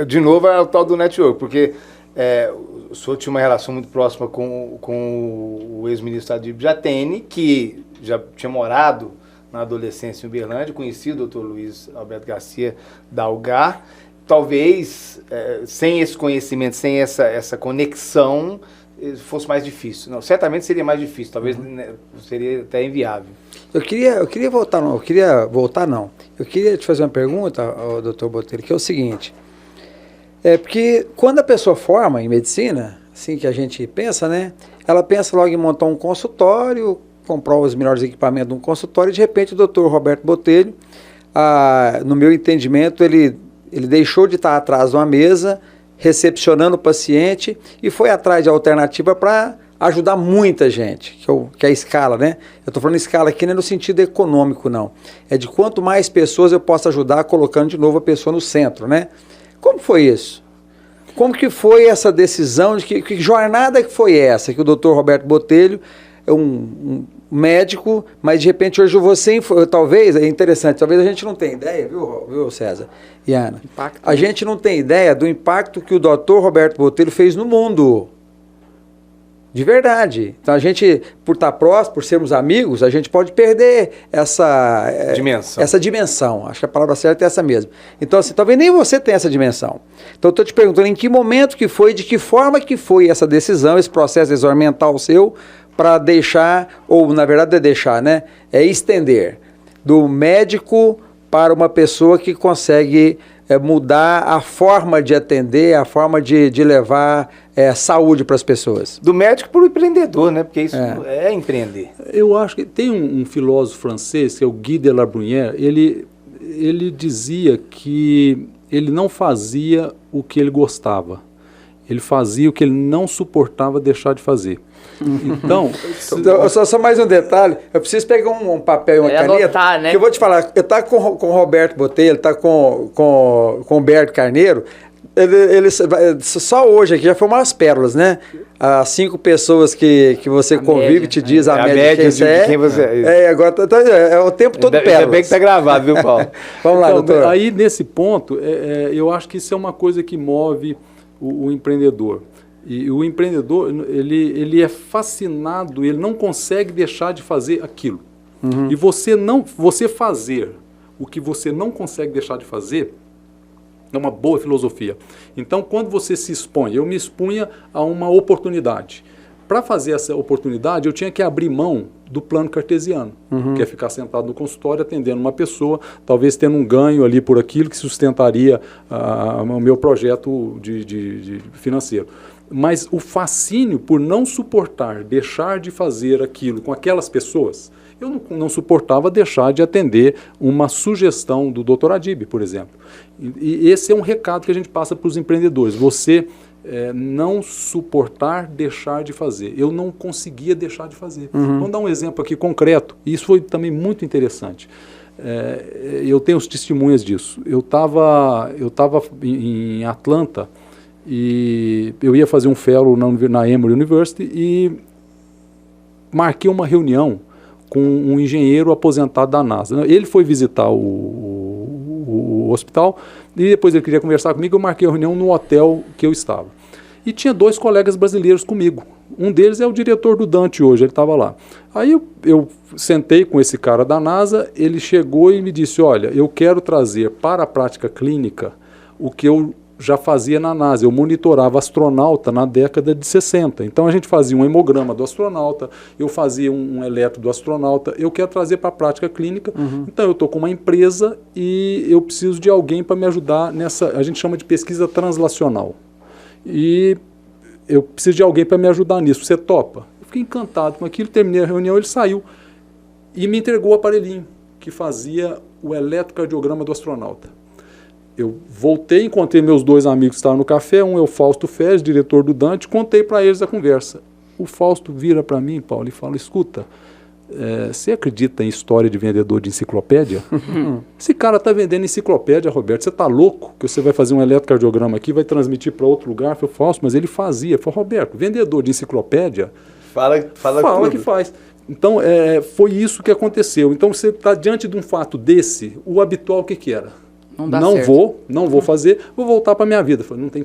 De novo é o tal do network, porque o senhor tinha uma relação muito próxima com o ex-ministro Adib Jatene, que já tinha morado na adolescência em Uberlândia, conhecia o Dr. Luiz Alberto Garcia da Algar. Talvez, sem esse conhecimento, sem essa conexão, fosse mais difícil. Não, certamente seria mais difícil, talvez seria até inviável. Eu queria te fazer uma pergunta, ao Dr. Botelho, que é o seguinte, porque quando a pessoa forma em medicina, assim que a gente pensa, né, ela pensa logo em montar um consultório, comprar os melhores equipamentos de um consultório, e de repente o Dr. Roberto Botelho, no meu entendimento, ele deixou de estar atrás de uma mesa, recepcionando o paciente, e foi atrás de alternativa para ajudar muita gente, que é a escala, né? Eu estou falando escala aqui não é no sentido econômico, não. É de quanto mais pessoas eu posso ajudar, colocando de novo a pessoa no centro, né? Como foi isso? Como que foi essa decisão, que jornada que foi essa, que o Dr. Roberto Botelho é um médico, mas de repente hoje você, talvez, é interessante, talvez a gente não tenha ideia, viu César e Ana? A gente não tem ideia do impacto que o Dr. Roberto Botelho fez no mundo. De verdade. Então a gente, por estar próximo, por sermos amigos, a gente pode perder essa dimensão. Acho que a palavra certa é essa mesmo. Então assim, talvez nem você tenha essa dimensão. Então eu estou te perguntando em que momento que foi, de que forma que foi essa decisão, esse processo exormental seu, para deixar, ou na verdade é deixar, né? É estender do médico para uma pessoa que consegue mudar a forma de atender, a forma de levar saúde para as pessoas. Do médico para o empreendedor, né? Porque isso é empreender. Eu acho que tem um filósofo francês, que é o Guy de la Bruyère, ele dizia que ele não fazia o que ele gostava, ele fazia o que ele não suportava deixar de fazer. Então, só mais um detalhe, eu preciso pegar um papel e uma caneta, anotar, né? Que eu vou te falar, eu tá com o Roberto Botelho, tá com o Humberto Carneiro, ele só hoje aqui já foi umas pérolas, né? As 5 pessoas que você convive, média, te diz a média de quem você é. Agora é o tempo todo pérolas. Ainda bem que tá gravado, viu, Paulo? Vamos lá, doutor. Aí, nesse ponto, eu acho que isso é uma coisa que move o empreendedor. E o empreendedor, ele é fascinado, ele não consegue deixar de fazer aquilo. E você fazer o que você não consegue deixar de fazer é uma boa filosofia. Então, quando você se expõe, eu me expunha a uma oportunidade. Para fazer essa oportunidade, eu tinha que abrir mão do plano cartesiano, que é ficar sentado no consultório atendendo uma pessoa, talvez tendo um ganho ali por aquilo que sustentaria o meu projeto de financeiro. Mas o fascínio por não suportar, deixar de fazer aquilo com aquelas pessoas, eu não suportava deixar de atender uma sugestão do Dr. Adib, por exemplo. E esse é um recado que a gente passa para os empreendedores. Você não suportar deixar de fazer. Eu não conseguia deixar de fazer. Vamos dar um exemplo aqui concreto. E isso foi também muito interessante. Eu tenho os testemunhas disso. Eu estava em Atlanta e eu ia fazer um fellow na Emory University e marquei uma reunião com um engenheiro aposentado da NASA. Ele foi visitar o hospital e depois ele queria conversar comigo. Eu marquei a reunião no hotel que eu estava. E tinha 2 colegas brasileiros comigo. Um deles é o diretor do Dante hoje, ele estava lá. Aí eu sentei com esse cara da NASA, ele chegou e me disse, olha, eu quero trazer para a prática clínica o que eu já fazia na NASA. Eu monitorava astronauta na década de 60. Então a gente fazia um hemograma do astronauta, eu fazia um eletro do astronauta, eu quero trazer para a prática clínica. Então eu estou com uma empresa e eu preciso de alguém para me ajudar nessa, a gente chama de pesquisa translacional. E eu preciso de alguém para me ajudar nisso. Você topa? Eu fiquei encantado com aquilo, terminei a reunião, ele saiu e me entregou o aparelhinho que fazia o eletrocardiograma do astronauta. Eu voltei, encontrei meus 2 amigos que estavam no café, um é o Fausto Fez, diretor do Dante, contei para eles a conversa. O Fausto vira para mim, Paulo, e fala, escuta, você acredita em história de vendedor de enciclopédia? Esse cara está vendendo enciclopédia, Roberto, você está louco que você vai fazer um eletrocardiograma aqui, vai transmitir para outro lugar? Eu falei, Fausto, mas ele fazia. Eu falei, Roberto, vendedor de enciclopédia, fala que faz. Então, foi isso que aconteceu. Então, você está diante de um fato desse, o habitual o que era? Não vou fazer, vou voltar para a minha vida. Eu falei, não tem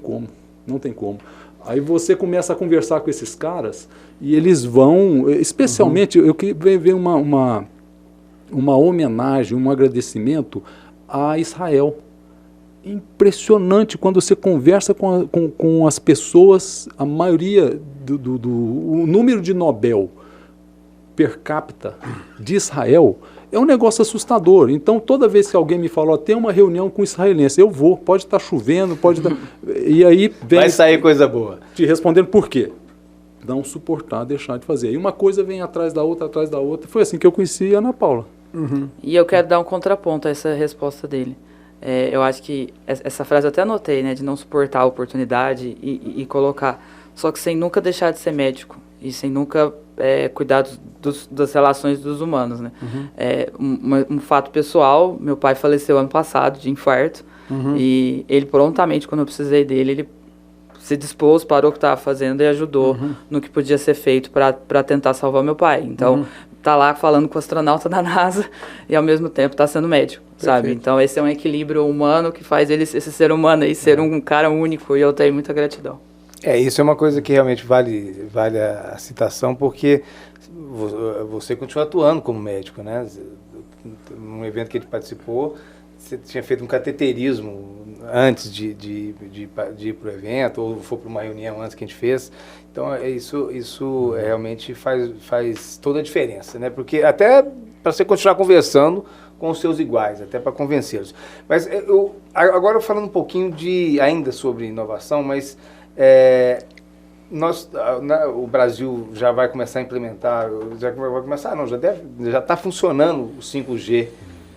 como. Aí você começa a conversar com esses caras e eles vão, especialmente, eu queria ver uma homenagem, um agradecimento a Israel. Impressionante quando você conversa com as pessoas, a maioria, o número de Nobel per capita de Israel é um negócio assustador. Então, toda vez que alguém me fala, tem uma reunião com israelense, eu vou, pode estar chovendo, pode estar... E aí vem... Vai sair coisa boa. Te respondendo por quê? Não suportar, deixar de fazer. E uma coisa vem atrás da outra. Foi assim que eu conheci a Ana Paula. E eu quero dar um contraponto a essa resposta dele. Eu acho que essa frase eu até anotei, né, de não suportar a oportunidade e colocar, só que sem nunca deixar de ser médico e sem nunca cuidar das relações dos humanos, né? Um fato pessoal, meu pai faleceu ano passado de infarto e ele prontamente, quando eu precisei dele, ele se dispôs, parou o que estava fazendo e ajudou no que podia ser feito para tentar salvar meu pai. Então, tá lá falando com o astronauta da NASA e ao mesmo tempo tá sendo médico, sabe? Então esse é um equilíbrio humano que faz esse ser humano aí ser um cara único e eu tenho muita gratidão. Isso é uma coisa que realmente vale a citação, porque você continua atuando como médico, né? Num evento que ele participou, você tinha feito um cateterismo antes de ir para o evento, ou foi para uma reunião antes que a gente fez. Então, isso realmente faz toda a diferença, né? Porque até para você continuar conversando com os seus iguais, até para convencê-los. Mas agora falando um pouquinho ainda sobre inovação, mas o Brasil já vai começar a implementar, já está funcionando o 5G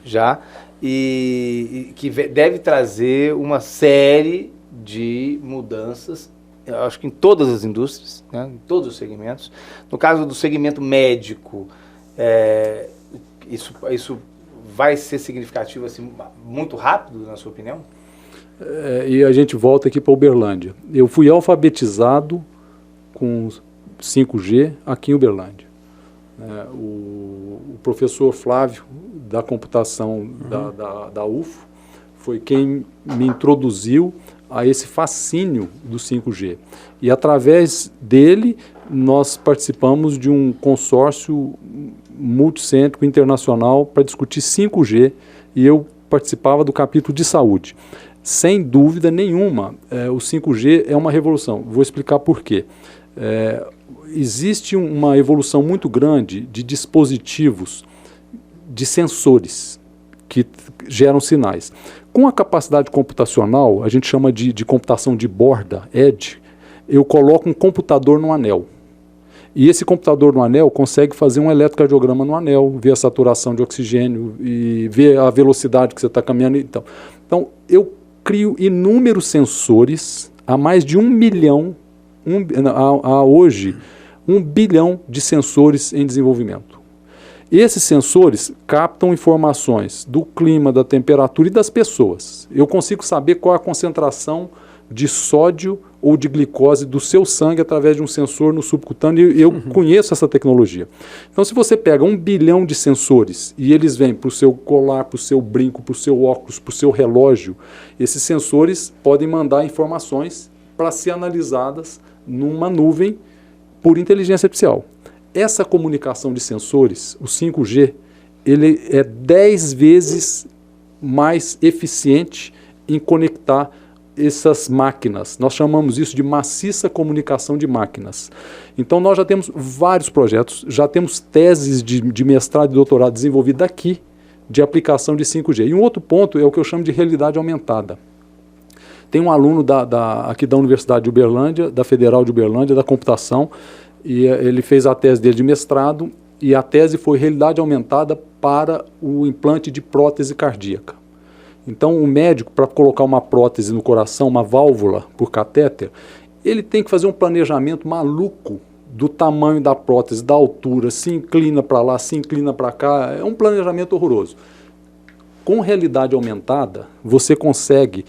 já, e que deve trazer uma série de mudanças, eu acho que em todas as indústrias, né, em todos os segmentos. No caso do segmento médico, isso vai ser significativo assim, muito rápido, na sua opinião? E a gente volta aqui para Uberlândia. Eu fui alfabetizado com 5G aqui em Uberlândia. O professor Flávio, da computação da UFO, foi quem me introduziu a esse fascínio do 5G. E através dele, nós participamos de um consórcio multicêntrico internacional para discutir 5G, e eu participava do capítulo de saúde. Sem dúvida nenhuma, o 5G é uma revolução. Vou explicar por quê. Existe uma evolução muito grande de dispositivos, de sensores, que geram sinais. Com a capacidade computacional, a gente chama de computação de borda, edge, eu coloco um computador no anel. E esse computador no anel consegue fazer um eletrocardiograma no anel, ver a saturação de oxigênio e ver a velocidade que você está caminhando. Então, eu crio inúmeros sensores, há mais de 1 milhão, há hoje, 1 bilhão de sensores em desenvolvimento. Esses sensores captam informações do clima, da temperatura e das pessoas. Eu consigo saber qual é a concentração de sódio ou de glicose do seu sangue através de um sensor no subcutâneo, e eu conheço essa tecnologia. Então, se você pega 1 bilhão de sensores e eles vêm para o seu colar, para o seu brinco, para o seu óculos, para o seu relógio, esses sensores podem mandar informações para ser analisadas numa nuvem por inteligência artificial. Essa comunicação de sensores, o 5G, ele é 10 vezes mais eficiente em conectar essas máquinas. Nós chamamos isso de maciça comunicação de máquinas. Então, nós já temos vários projetos, já temos teses de mestrado e doutorado desenvolvidas aqui, de aplicação de 5G. E um outro ponto é o que eu chamo de realidade aumentada. Tem um aluno aqui da Universidade de Uberlândia, da Federal de Uberlândia, da computação, e ele fez a tese dele de mestrado, e a tese foi realidade aumentada para o implante de prótese cardíaca. Então, o médico, para colocar uma prótese no coração, uma válvula por catéter, ele tem que fazer um planejamento maluco do tamanho da prótese, da altura, se inclina para lá, se inclina para cá, é um planejamento horroroso. Com realidade aumentada, você consegue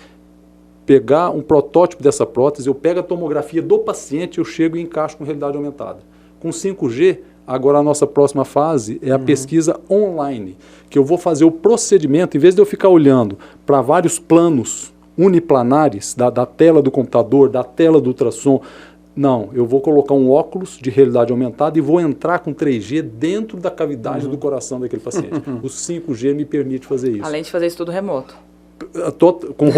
pegar um protótipo dessa prótese, eu pego a tomografia do paciente, eu chego e encaixo com realidade aumentada. Com 5G, agora a nossa próxima fase é a pesquisa online, que eu vou fazer o procedimento, em vez de eu ficar olhando para vários planos uniplanares da tela do computador, da tela do ultrassom, não, eu vou colocar um óculos de realidade aumentada e vou entrar com 3G dentro da cavidade do coração daquele paciente. O 5G me permite fazer isso. Além de fazer isso tudo remoto. Com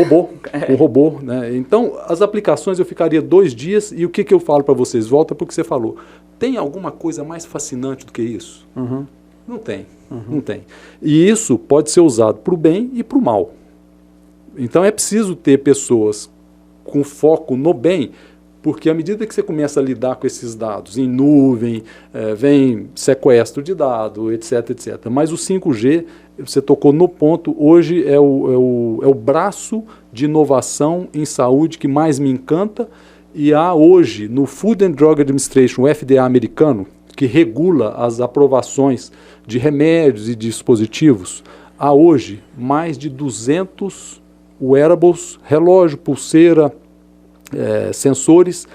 robô, né? Então, as aplicações eu ficaria 2 dias, e o que eu falo para vocês? Volta para o que você falou. Tem alguma coisa mais fascinante do que isso? Não tem, não tem. E isso pode ser usado para o bem e para o mal. Então, é preciso ter pessoas com foco no bem, porque à medida que você começa a lidar com esses dados em nuvem, vem sequestro de dados, etc, etc. Mas o 5G, você tocou no ponto, hoje é o braço de inovação em saúde que mais me encanta, e há hoje no Food and Drug Administration, o FDA americano, que regula as aprovações de remédios e dispositivos, há hoje mais de 200 wearables, relógio, pulseira, sensores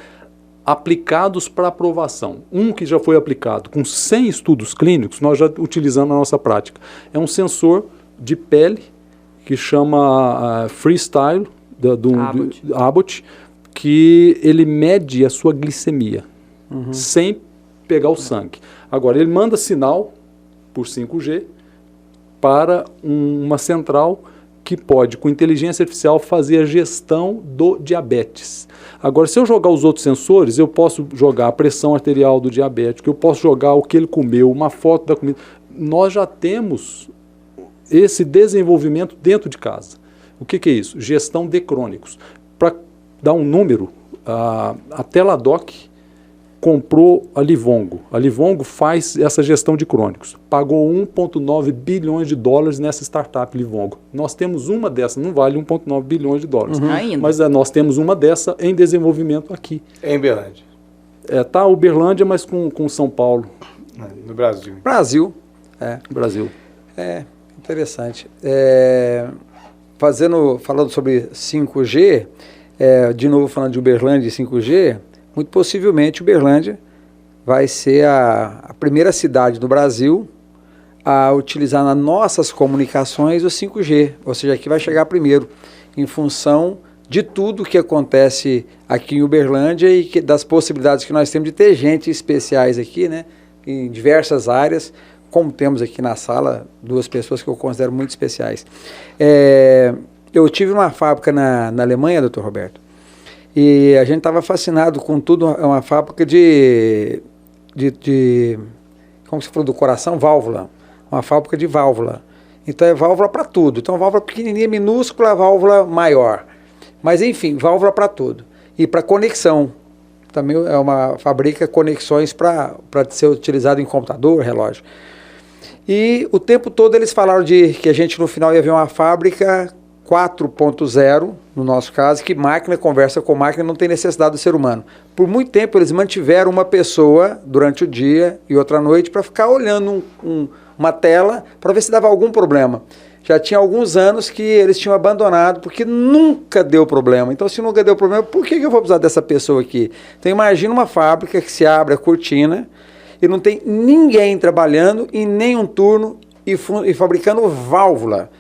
aplicados para aprovação. Um que já foi aplicado com 100 estudos clínicos, nós já utilizamos na nossa prática. É um sensor de pele que chama Freestyle, do Abbott, que ele mede a sua glicemia, sem pegar o sangue. Agora, ele manda sinal por 5G para uma central que pode, com inteligência artificial, fazer a gestão do diabetes. Agora, se eu jogar os outros sensores, eu posso jogar a pressão arterial do diabético, eu posso jogar o que ele comeu, uma foto da comida. Nós já temos esse desenvolvimento dentro de casa. O que é isso? Gestão de crônicos. Para dar um número, a Teladoc comprou a Livongo. A Livongo faz essa gestão de crônicos. Pagou 1,9 bilhões de dólares nessa startup Livongo. Nós temos uma dessa, não vale 1,9 bilhões de dólares. Ainda. Mas nós temos uma dessa em desenvolvimento aqui. Em Uberlândia. Tá Uberlândia, mas com São Paulo. No Brasil. Brasil. Brasil. Interessante. Falando sobre 5G, de novo falando de Uberlândia e 5G, muito possivelmente Uberlândia vai ser a primeira cidade no Brasil a utilizar nas nossas comunicações o 5G, ou seja, aqui vai chegar primeiro, em função de tudo que acontece aqui em Uberlândia e das possibilidades que nós temos de ter gente especiais aqui, né, em diversas áreas, como temos aqui na sala 2 pessoas que eu considero muito especiais. Eu tive uma fábrica na Alemanha, doutor Roberto, e a gente estava fascinado com tudo. É uma fábrica de como você falou do coração, válvula, uma fábrica de válvula. Então é válvula para tudo. Então válvula pequenininha, minúscula, válvula maior. Mas enfim, válvula para tudo. E para conexão. Também é uma fabrica conexões para ser utilizado em computador, relógio. E o tempo todo eles falaram de que a gente no final ia ver uma fábrica 4.0, no nosso caso, que máquina conversa com máquina, não tem necessidade do ser humano. Por muito tempo eles mantiveram uma pessoa durante o dia e outra noite para ficar olhando uma tela para ver se dava algum problema. Já tinha alguns anos que eles tinham abandonado, porque nunca deu problema. Então, se nunca deu problema, por que eu vou precisar dessa pessoa aqui? Então, imagina uma fábrica que se abre a cortina e não tem ninguém trabalhando em nenhum turno e fabricando válvula.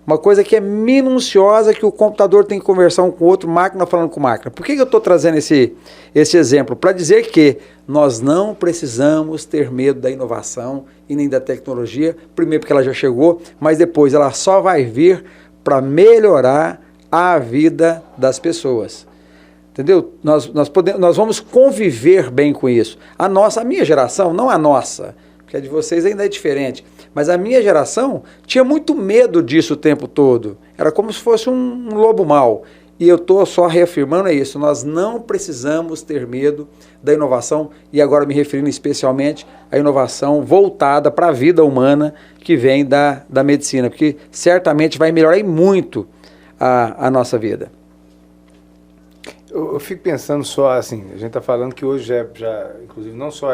Uma coisa que é minuciosa, que o computador tem que conversar um com o outro, máquina falando com máquina. Por que eu estou trazendo esse exemplo? Para dizer que nós não precisamos ter medo da inovação e nem da tecnologia, primeiro porque ela já chegou, mas depois ela só vai vir para melhorar a vida das pessoas. Entendeu? Nós vamos conviver bem com isso. A minha geração, não a nossa, porque a de vocês ainda é diferente, mas a minha geração tinha muito medo disso o tempo todo. Era como se fosse um lobo mau. E eu estou só reafirmando isso. Nós não precisamos ter medo da inovação, e agora me referindo especialmente à inovação voltada para a vida humana que vem da medicina, porque certamente vai melhorar muito a nossa vida. Eu fico pensando só assim, a gente está falando que hoje já inclusive, não só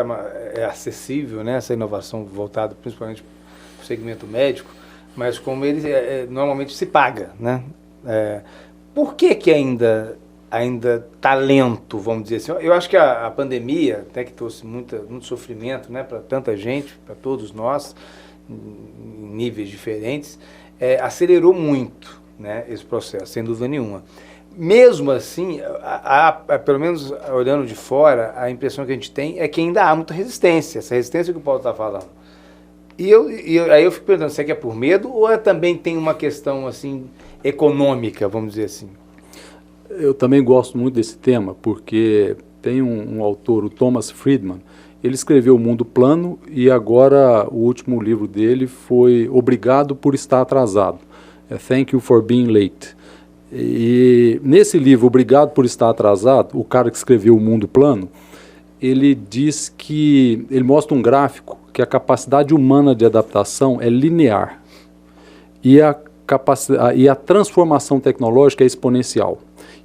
é acessível, né, essa inovação voltada principalmente para o segmento médico, mas como ele normalmente se paga, né? Por que ainda está lento, vamos dizer assim? Eu acho que a pandemia, até que trouxe muito sofrimento, né, para tanta gente, para todos nós, em níveis diferentes, acelerou muito, né, esse processo, sem dúvida nenhuma. Mesmo assim, pelo menos olhando de fora, a impressão que a gente tem é que ainda há muita resistência, essa resistência que o Paulo está falando. E aí eu fico perguntando, será que é por medo ou também tem uma questão assim, econômica, vamos dizer assim? Eu também gosto muito desse tema, porque tem um autor, o Thomas Friedman, ele escreveu O Mundo Plano e agora o último livro dele foi Obrigado por Estar Atrasado, Thank You for Being Late. E nesse livro, Obrigado por Estar Atrasado, o cara que escreveu O Mundo Plano, ele diz que, ele mostra um gráfico que a capacidade humana de adaptação é linear e a transformação tecnológica é exponencial.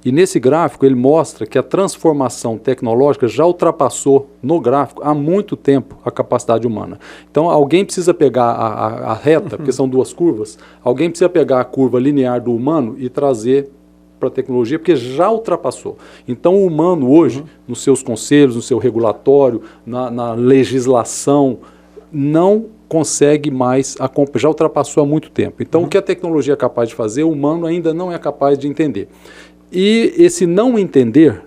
E nesse gráfico ele mostra que a transformação tecnológica já ultrapassou no gráfico há muito tempo a capacidade humana. Então alguém precisa pegar a reta, porque são 2 curvas, alguém precisa pegar a curva linear do humano e trazer para a tecnologia, porque já ultrapassou. Então o humano hoje, nos seus conselhos, no seu regulatório, na legislação, não consegue mais, já ultrapassou há muito tempo. Então o que a tecnologia é capaz de fazer, o humano ainda não é capaz de entender. E esse não entender,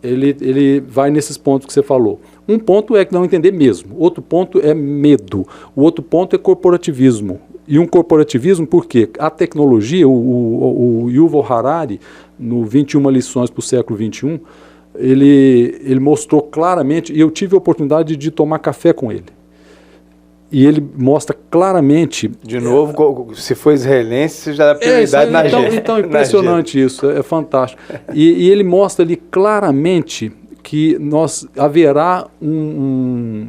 ele vai nesses pontos que você falou. Um ponto é não entender mesmo, outro ponto é medo, o outro ponto é corporativismo. E um corporativismo porque a tecnologia, o Yuval Harari, no 21 lições para o século XXI, ele mostrou claramente, e eu tive a oportunidade de tomar café com ele. E ele mostra claramente... De novo, se for israelense, você já dá prioridade na gente. Então, impressionante isso, é fantástico. E ele mostra ali claramente que haverá um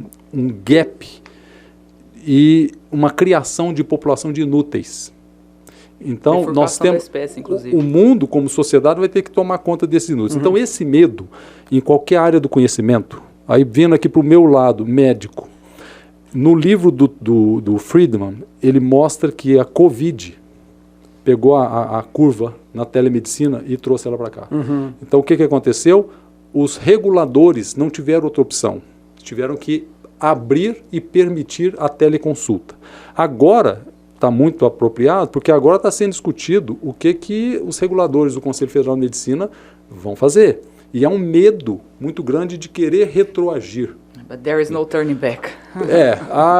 gap e uma criação de população de inúteis. Então, nós temos... espécie, inclusive. O mundo, como sociedade, vai ter que tomar conta desses inúteis. Então, esse medo, em qualquer área do conhecimento, aí vindo aqui para o meu lado, médico, no livro do Friedman, ele mostra que a Covid pegou a curva na telemedicina e trouxe ela para cá. Então, o que aconteceu? Os reguladores não tiveram outra opção. Tiveram que abrir e permitir a teleconsulta. Agora, tá muito apropriado, porque agora está sendo discutido o que os reguladores do Conselho Federal de Medicina vão fazer. E há um medo muito grande de querer retroagir. But there is no turning back.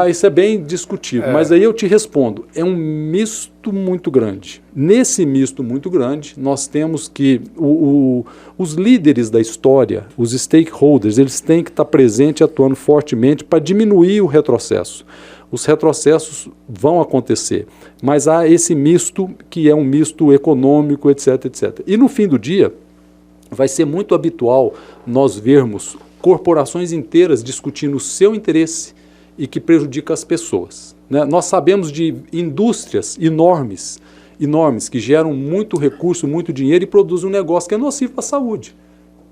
Isso é bem discutível, mas aí eu te respondo, é um misto muito grande. Nesse misto muito grande, nós temos que, os líderes da história, os stakeholders, eles têm que estar presentes e atuando fortemente para diminuir o retrocesso. Os retrocessos vão acontecer, mas há esse misto que é um misto econômico, etc, etc. E no fim do dia, vai ser muito habitual nós vermos corporações inteiras discutindo o seu interesse e que prejudica as pessoas, né? Nós sabemos de indústrias enormes que geram muito recurso, muito dinheiro e produzem um negócio que é nocivo para a saúde.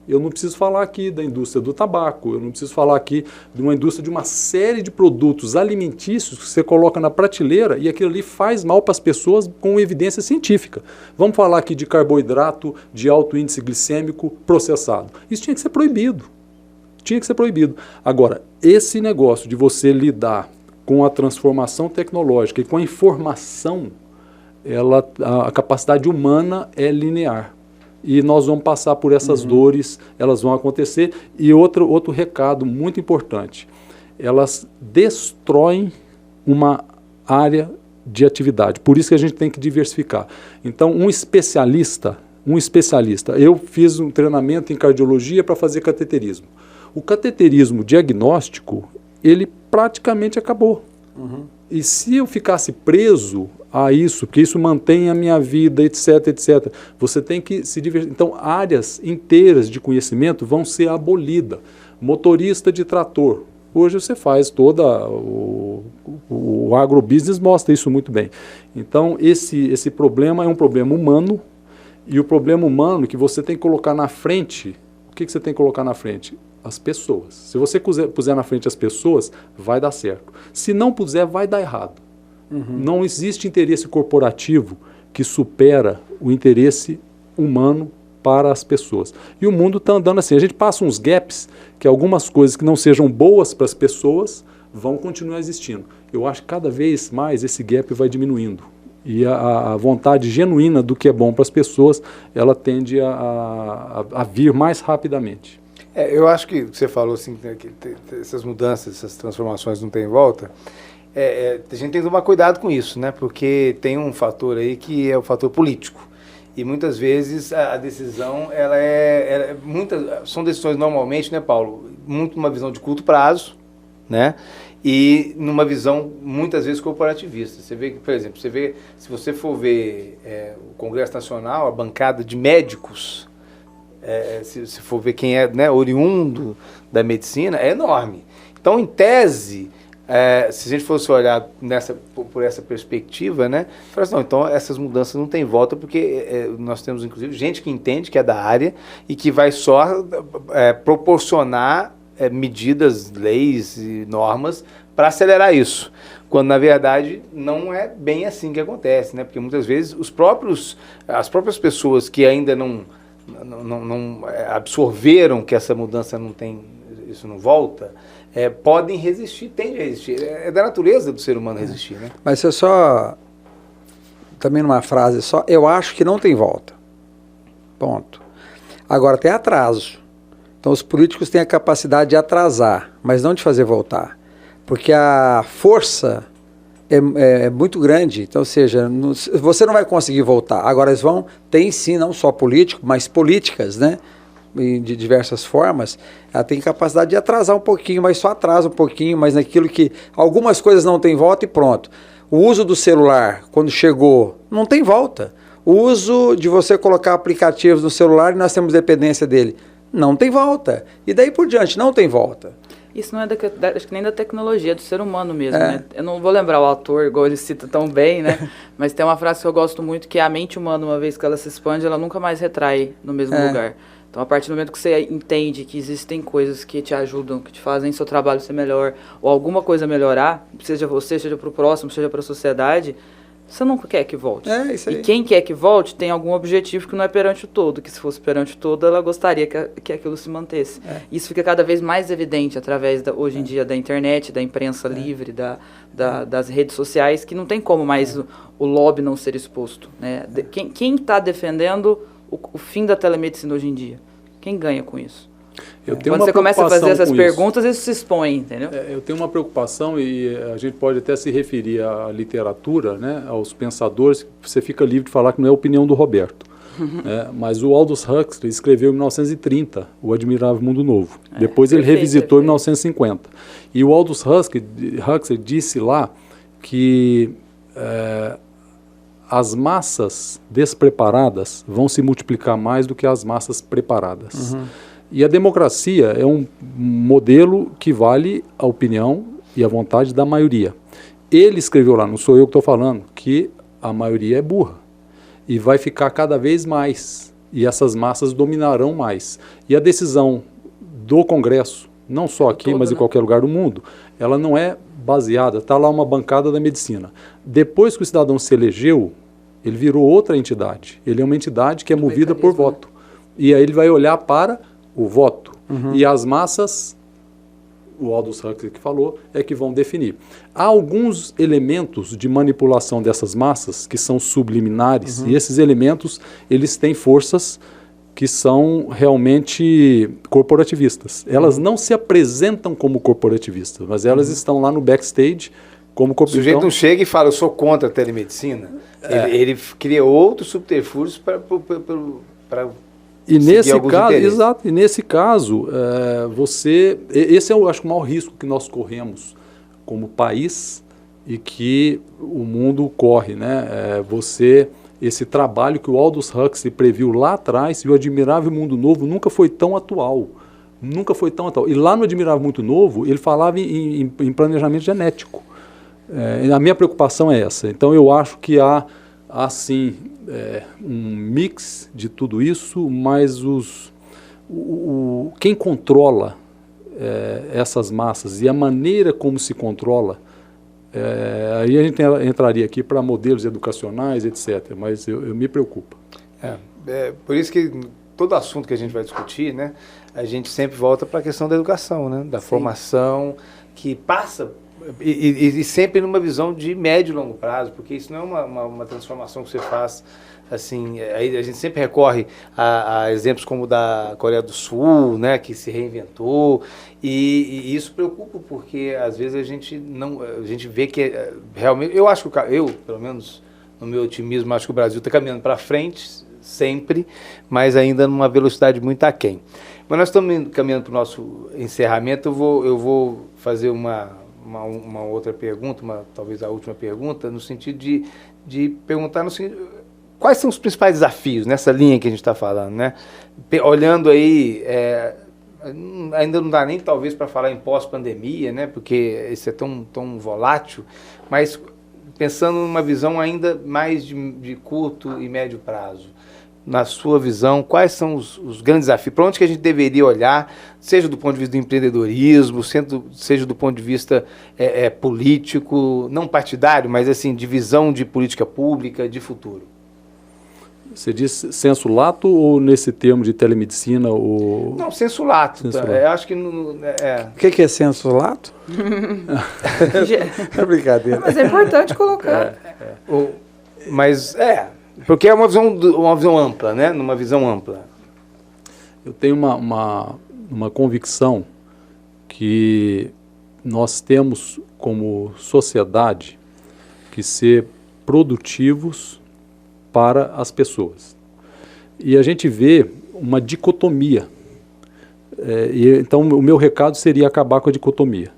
Eu não preciso falar aqui da indústria do tabaco, eu não preciso falar aqui de uma indústria de uma série de produtos alimentícios que você coloca na prateleira e aquilo ali faz mal para as pessoas com evidência científica. Vamos falar aqui de carboidrato, de alto índice glicêmico processado. Isso tinha que ser proibido. Tinha que ser proibido. Agora, esse negócio de você lidar com a transformação tecnológica e com a informação, a capacidade humana é linear. E nós vamos passar por essas dores, elas vão acontecer. E outro recado muito importante, elas destroem uma área de atividade. Por isso que a gente tem que diversificar. Então, um especialista, eu fiz um treinamento em cardiologia para fazer cateterismo. O cateterismo diagnóstico, ele praticamente acabou. E se eu ficasse preso a isso, porque isso mantém a minha vida, etc, etc, você tem que se divertir. Então, áreas inteiras de conhecimento vão ser abolidas. Motorista de trator. Hoje você faz o agrobusiness mostra isso muito bem. Então, esse problema é um problema humano, e o problema humano que você tem que colocar na frente, o que você tem que colocar na frente? As pessoas. Se você puser na frente as pessoas, vai dar certo. Se não puser, vai dar errado. Não existe interesse corporativo que supera o interesse humano para as pessoas. E o mundo está andando assim. A gente passa uns gaps que algumas coisas que não sejam boas para as pessoas vão continuar existindo. Eu acho que cada vez mais esse gap vai diminuindo. E a vontade genuína do que é bom para as pessoas, ela tende a vir mais rapidamente. Eu acho que você falou assim, que essas mudanças, essas transformações não tem volta. A gente tem que tomar cuidado com isso, né? Porque tem um fator aí que é o fator político. E muitas vezes a decisão, são decisões normalmente, né, Paulo? Muito numa visão de curto prazo, né? E numa visão muitas vezes corporativista. Você vê que, por exemplo, se você for ver o Congresso Nacional, a bancada de médicos, se for ver quem é, né, oriundo da medicina, é enorme. Então, em tese, se a gente fosse olhar por essa perspectiva, né, fala assim, não, então essas mudanças não têm volta, porque nós temos, inclusive, gente que entende, que é da área, e que vai só proporcionar medidas, leis e normas para acelerar isso. Quando, na verdade, não é bem assim que acontece, né? Porque muitas vezes as próprias pessoas que ainda não absorveram que essa mudança isso não volta, podem resistir, tendem a resistir. É da natureza do ser humano resistir, né? Mas você também numa frase só, eu acho que não tem volta. Ponto. Agora tem atraso. Então os políticos têm a capacidade de atrasar, mas não de fazer voltar. Porque a força é muito grande, então, ou seja, você não vai conseguir voltar. Agora eles tem sim, não só político, mas políticas, né? De diversas formas, ela tem capacidade de atrasar um pouquinho, mas só atrasa um pouquinho, mas naquilo que algumas coisas não tem volta e pronto. O uso do celular, quando chegou, não tem volta. O uso de você colocar aplicativos no celular e nós temos dependência dele, não tem volta. E daí por diante, não tem volta. Isso não é acho que nem da tecnologia, é do ser humano mesmo, né? Eu não vou lembrar o autor, igual ele cita tão bem, né? Mas tem uma frase que eu gosto muito, que a mente humana, uma vez que ela se expande, ela nunca mais retrai no mesmo lugar. Então, a partir do momento que você entende que existem coisas que te ajudam, que te fazem seu trabalho ser melhor, ou alguma coisa melhorar, seja você, seja para o próximo, seja para a sociedade, você não quer que volte. Isso aí. E quem quer que volte tem algum objetivo que não é perante o todo, que se fosse perante o todo, ela gostaria que aquilo se mantesse. Isso fica cada vez mais evidente através, hoje em dia, da internet, da imprensa livre, das redes sociais, que não tem como mais o lobby não ser exposto. Né? Quem está defendendo o fim da telemedicina hoje em dia? Quem ganha com isso? Quando você começa a fazer essas perguntas, isso se expõe, entendeu? Eu tenho uma preocupação, e a gente pode até se referir à literatura, né, aos pensadores, você fica livre de falar que não é a opinião do Roberto. Mas o Aldous Huxley escreveu em 1930 O Admirável Mundo Novo. Depois ele revisitou em 1950. E o Aldous Huxley disse lá que as massas despreparadas vão se multiplicar mais do que as massas preparadas. E a democracia é um modelo que vale a opinião e a vontade da maioria. Ele escreveu lá, não sou eu que estou falando, que a maioria é burra. E vai ficar cada vez mais. E essas massas dominarão mais. E a decisão do Congresso, não só aqui, mas em qualquer lugar do mundo, ela não é baseada, está lá uma bancada da medicina. Depois que o cidadão se elegeu, ele virou outra entidade. Ele é uma entidade que é movida por voto. E aí ele vai olhar para o voto. E as massas, o Aldous Huxley que falou, é que vão definir. Há alguns elementos de manipulação dessas massas que são subliminares, e esses elementos, eles têm forças que são realmente corporativistas. Elas não se apresentam como corporativistas, mas elas estão lá no backstage como corporativistas. O sujeito não chega e fala, eu sou contra a telemedicina. Ele cria outros subterfúgios para e nesse caso, exato, e nesse caso, esse é, eu acho, o maior risco que nós corremos como país e que o mundo corre, né? Esse trabalho que o Aldous Huxley previu lá atrás, e o Admirável Mundo Novo nunca foi tão atual. Nunca foi tão atual. E lá no Admirável Mundo Novo, ele falava em planejamento genético. A minha preocupação é essa. Então eu acho que há sim, um mix de tudo isso, mas quem controla essas massas e a maneira como se controla, aí a gente entraria aqui para modelos educacionais, etc., mas eu me preocupo. Por isso que todo assunto que a gente vai discutir, né, a gente sempre volta para a questão da educação, né, da formação, que passa... E sempre numa visão de médio e longo prazo, porque isso não é uma transformação que você faz assim. Aí a gente sempre recorre a exemplos como o da Coreia do Sul, né, que se reinventou, e isso preocupa, porque às vezes a gente vê que realmente, eu pelo menos no meu otimismo, acho que o Brasil está caminhando para frente sempre, mas ainda numa velocidade muito aquém. Mas nós estamos caminhando para o nosso encerramento. Eu vou fazer uma outra pergunta, talvez a última pergunta, no sentido de perguntar no seguinte: quais são os principais desafios nessa linha que a gente está falando, né? Olhando aí, ainda não dá nem talvez para falar em pós-pandemia, né? Porque isso é tão volátil, mas pensando numa visão ainda mais de curto e médio prazo. Na sua visão, quais são os grandes desafios? Para onde que a gente deveria olhar, seja do ponto de vista do empreendedorismo, seja do ponto de vista político, não partidário, mas assim, de visão de política pública, de futuro? Você diz sensu lato ou nesse termo de telemedicina? Não, sensu lato. Eu acho que... O que é sensu lato? É brincadeira. Mas é importante colocar. Mas porque é uma visão ampla, né? Numa visão ampla. Eu tenho uma convicção que nós temos como sociedade que ser produtivos para as pessoas. E a gente vê uma dicotomia. Então o meu recado seria acabar com a dicotomia.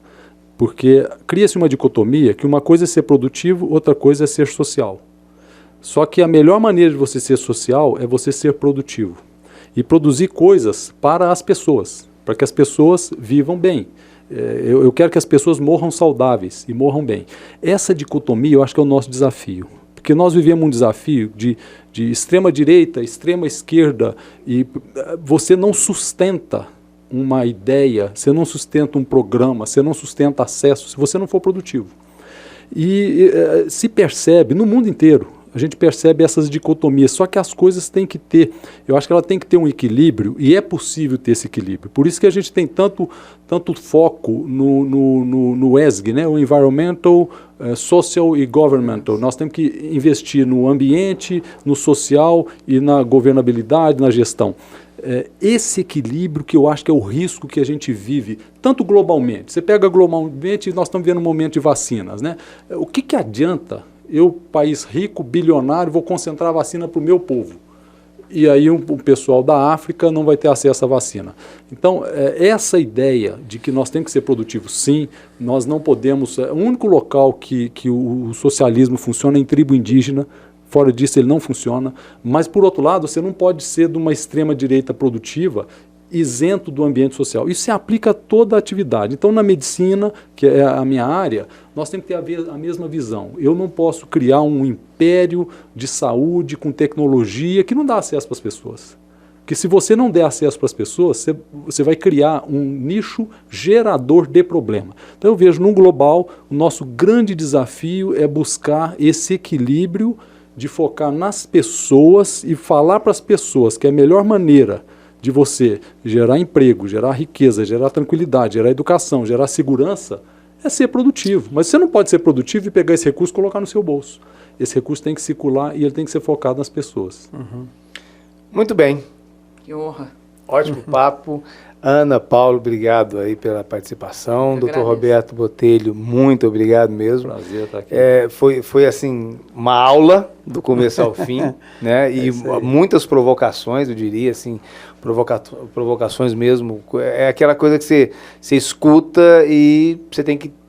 Porque cria-se uma dicotomia que uma coisa é ser produtivo, outra coisa é ser social. Só que a melhor maneira de você ser social é você ser produtivo. E produzir coisas para as pessoas, para que as pessoas vivam bem. Eu quero que as pessoas morram saudáveis e morram bem. Essa dicotomia eu acho que é o nosso desafio. Porque nós vivemos um desafio de extrema direita, extrema esquerda, e você não sustenta uma ideia, você não sustenta um programa, você não sustenta acesso se você não for produtivo. Se percebe no mundo inteiro, a gente percebe essas dicotomias, só que as coisas têm que ter, eu acho que ela tem que ter um equilíbrio, e é possível ter esse equilíbrio. Por isso que a gente tem tanto foco no ESG, né? O Environmental, Social e Governmental. Nós temos que investir no ambiente, no social e na governabilidade, na gestão. Esse equilíbrio que eu acho que é o risco que a gente vive, tanto globalmente. Você pega globalmente, nós estamos vivendo um momento de vacinas, né? O que adianta eu, país rico, bilionário, vou concentrar a vacina para o meu povo? E aí o pessoal da África não vai ter acesso à vacina. Então, essa ideia de que nós temos que ser produtivos, sim, nós não podemos... O único local que o socialismo funciona é em tribo indígena. Fora disso ele não funciona, mas por outro lado você não pode ser de uma extrema-direita produtiva isento do ambiente social. Isso se aplica a toda a atividade. Então na medicina, que é a minha área, nós temos que ter a mesma visão. Eu não posso criar um império de saúde com tecnologia que não dá acesso para as pessoas. Porque se você não der acesso para as pessoas, você vai criar um nicho gerador de problema. Então eu vejo no global, o nosso grande desafio é buscar esse equilíbrio de focar nas pessoas e falar para as pessoas que a melhor maneira de você gerar emprego, gerar riqueza, gerar tranquilidade, gerar educação, gerar segurança, é ser produtivo. Mas você não pode ser produtivo e pegar esse recurso e colocar no seu bolso. Esse recurso tem que circular e ele tem que ser focado nas pessoas. Uhum. Muito bem. Que honra. Ótimo papo. Ana, Paulo, obrigado aí pela participação. Dr. Roberto Botelho, muito obrigado mesmo. Prazer estar aqui. Foi assim, uma aula do começo ao fim, né? E muitas provocações, eu diria, assim, provocações mesmo. É aquela coisa que você escuta e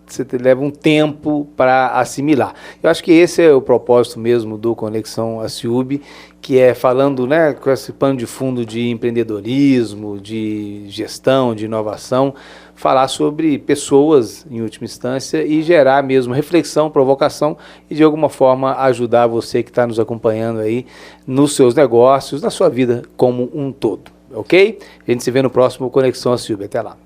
você leva um tempo para assimilar. Eu acho que esse é o propósito mesmo do Conexão ACIUB, que é falando, né, com esse pano de fundo de empreendedorismo, de gestão, de inovação, falar sobre pessoas, em última instância, e gerar mesmo reflexão, provocação e, de alguma forma, ajudar você que está nos acompanhando aí nos seus negócios, na sua vida como um todo. Ok? A gente se vê no próximo Conexão ACIUB. Até lá.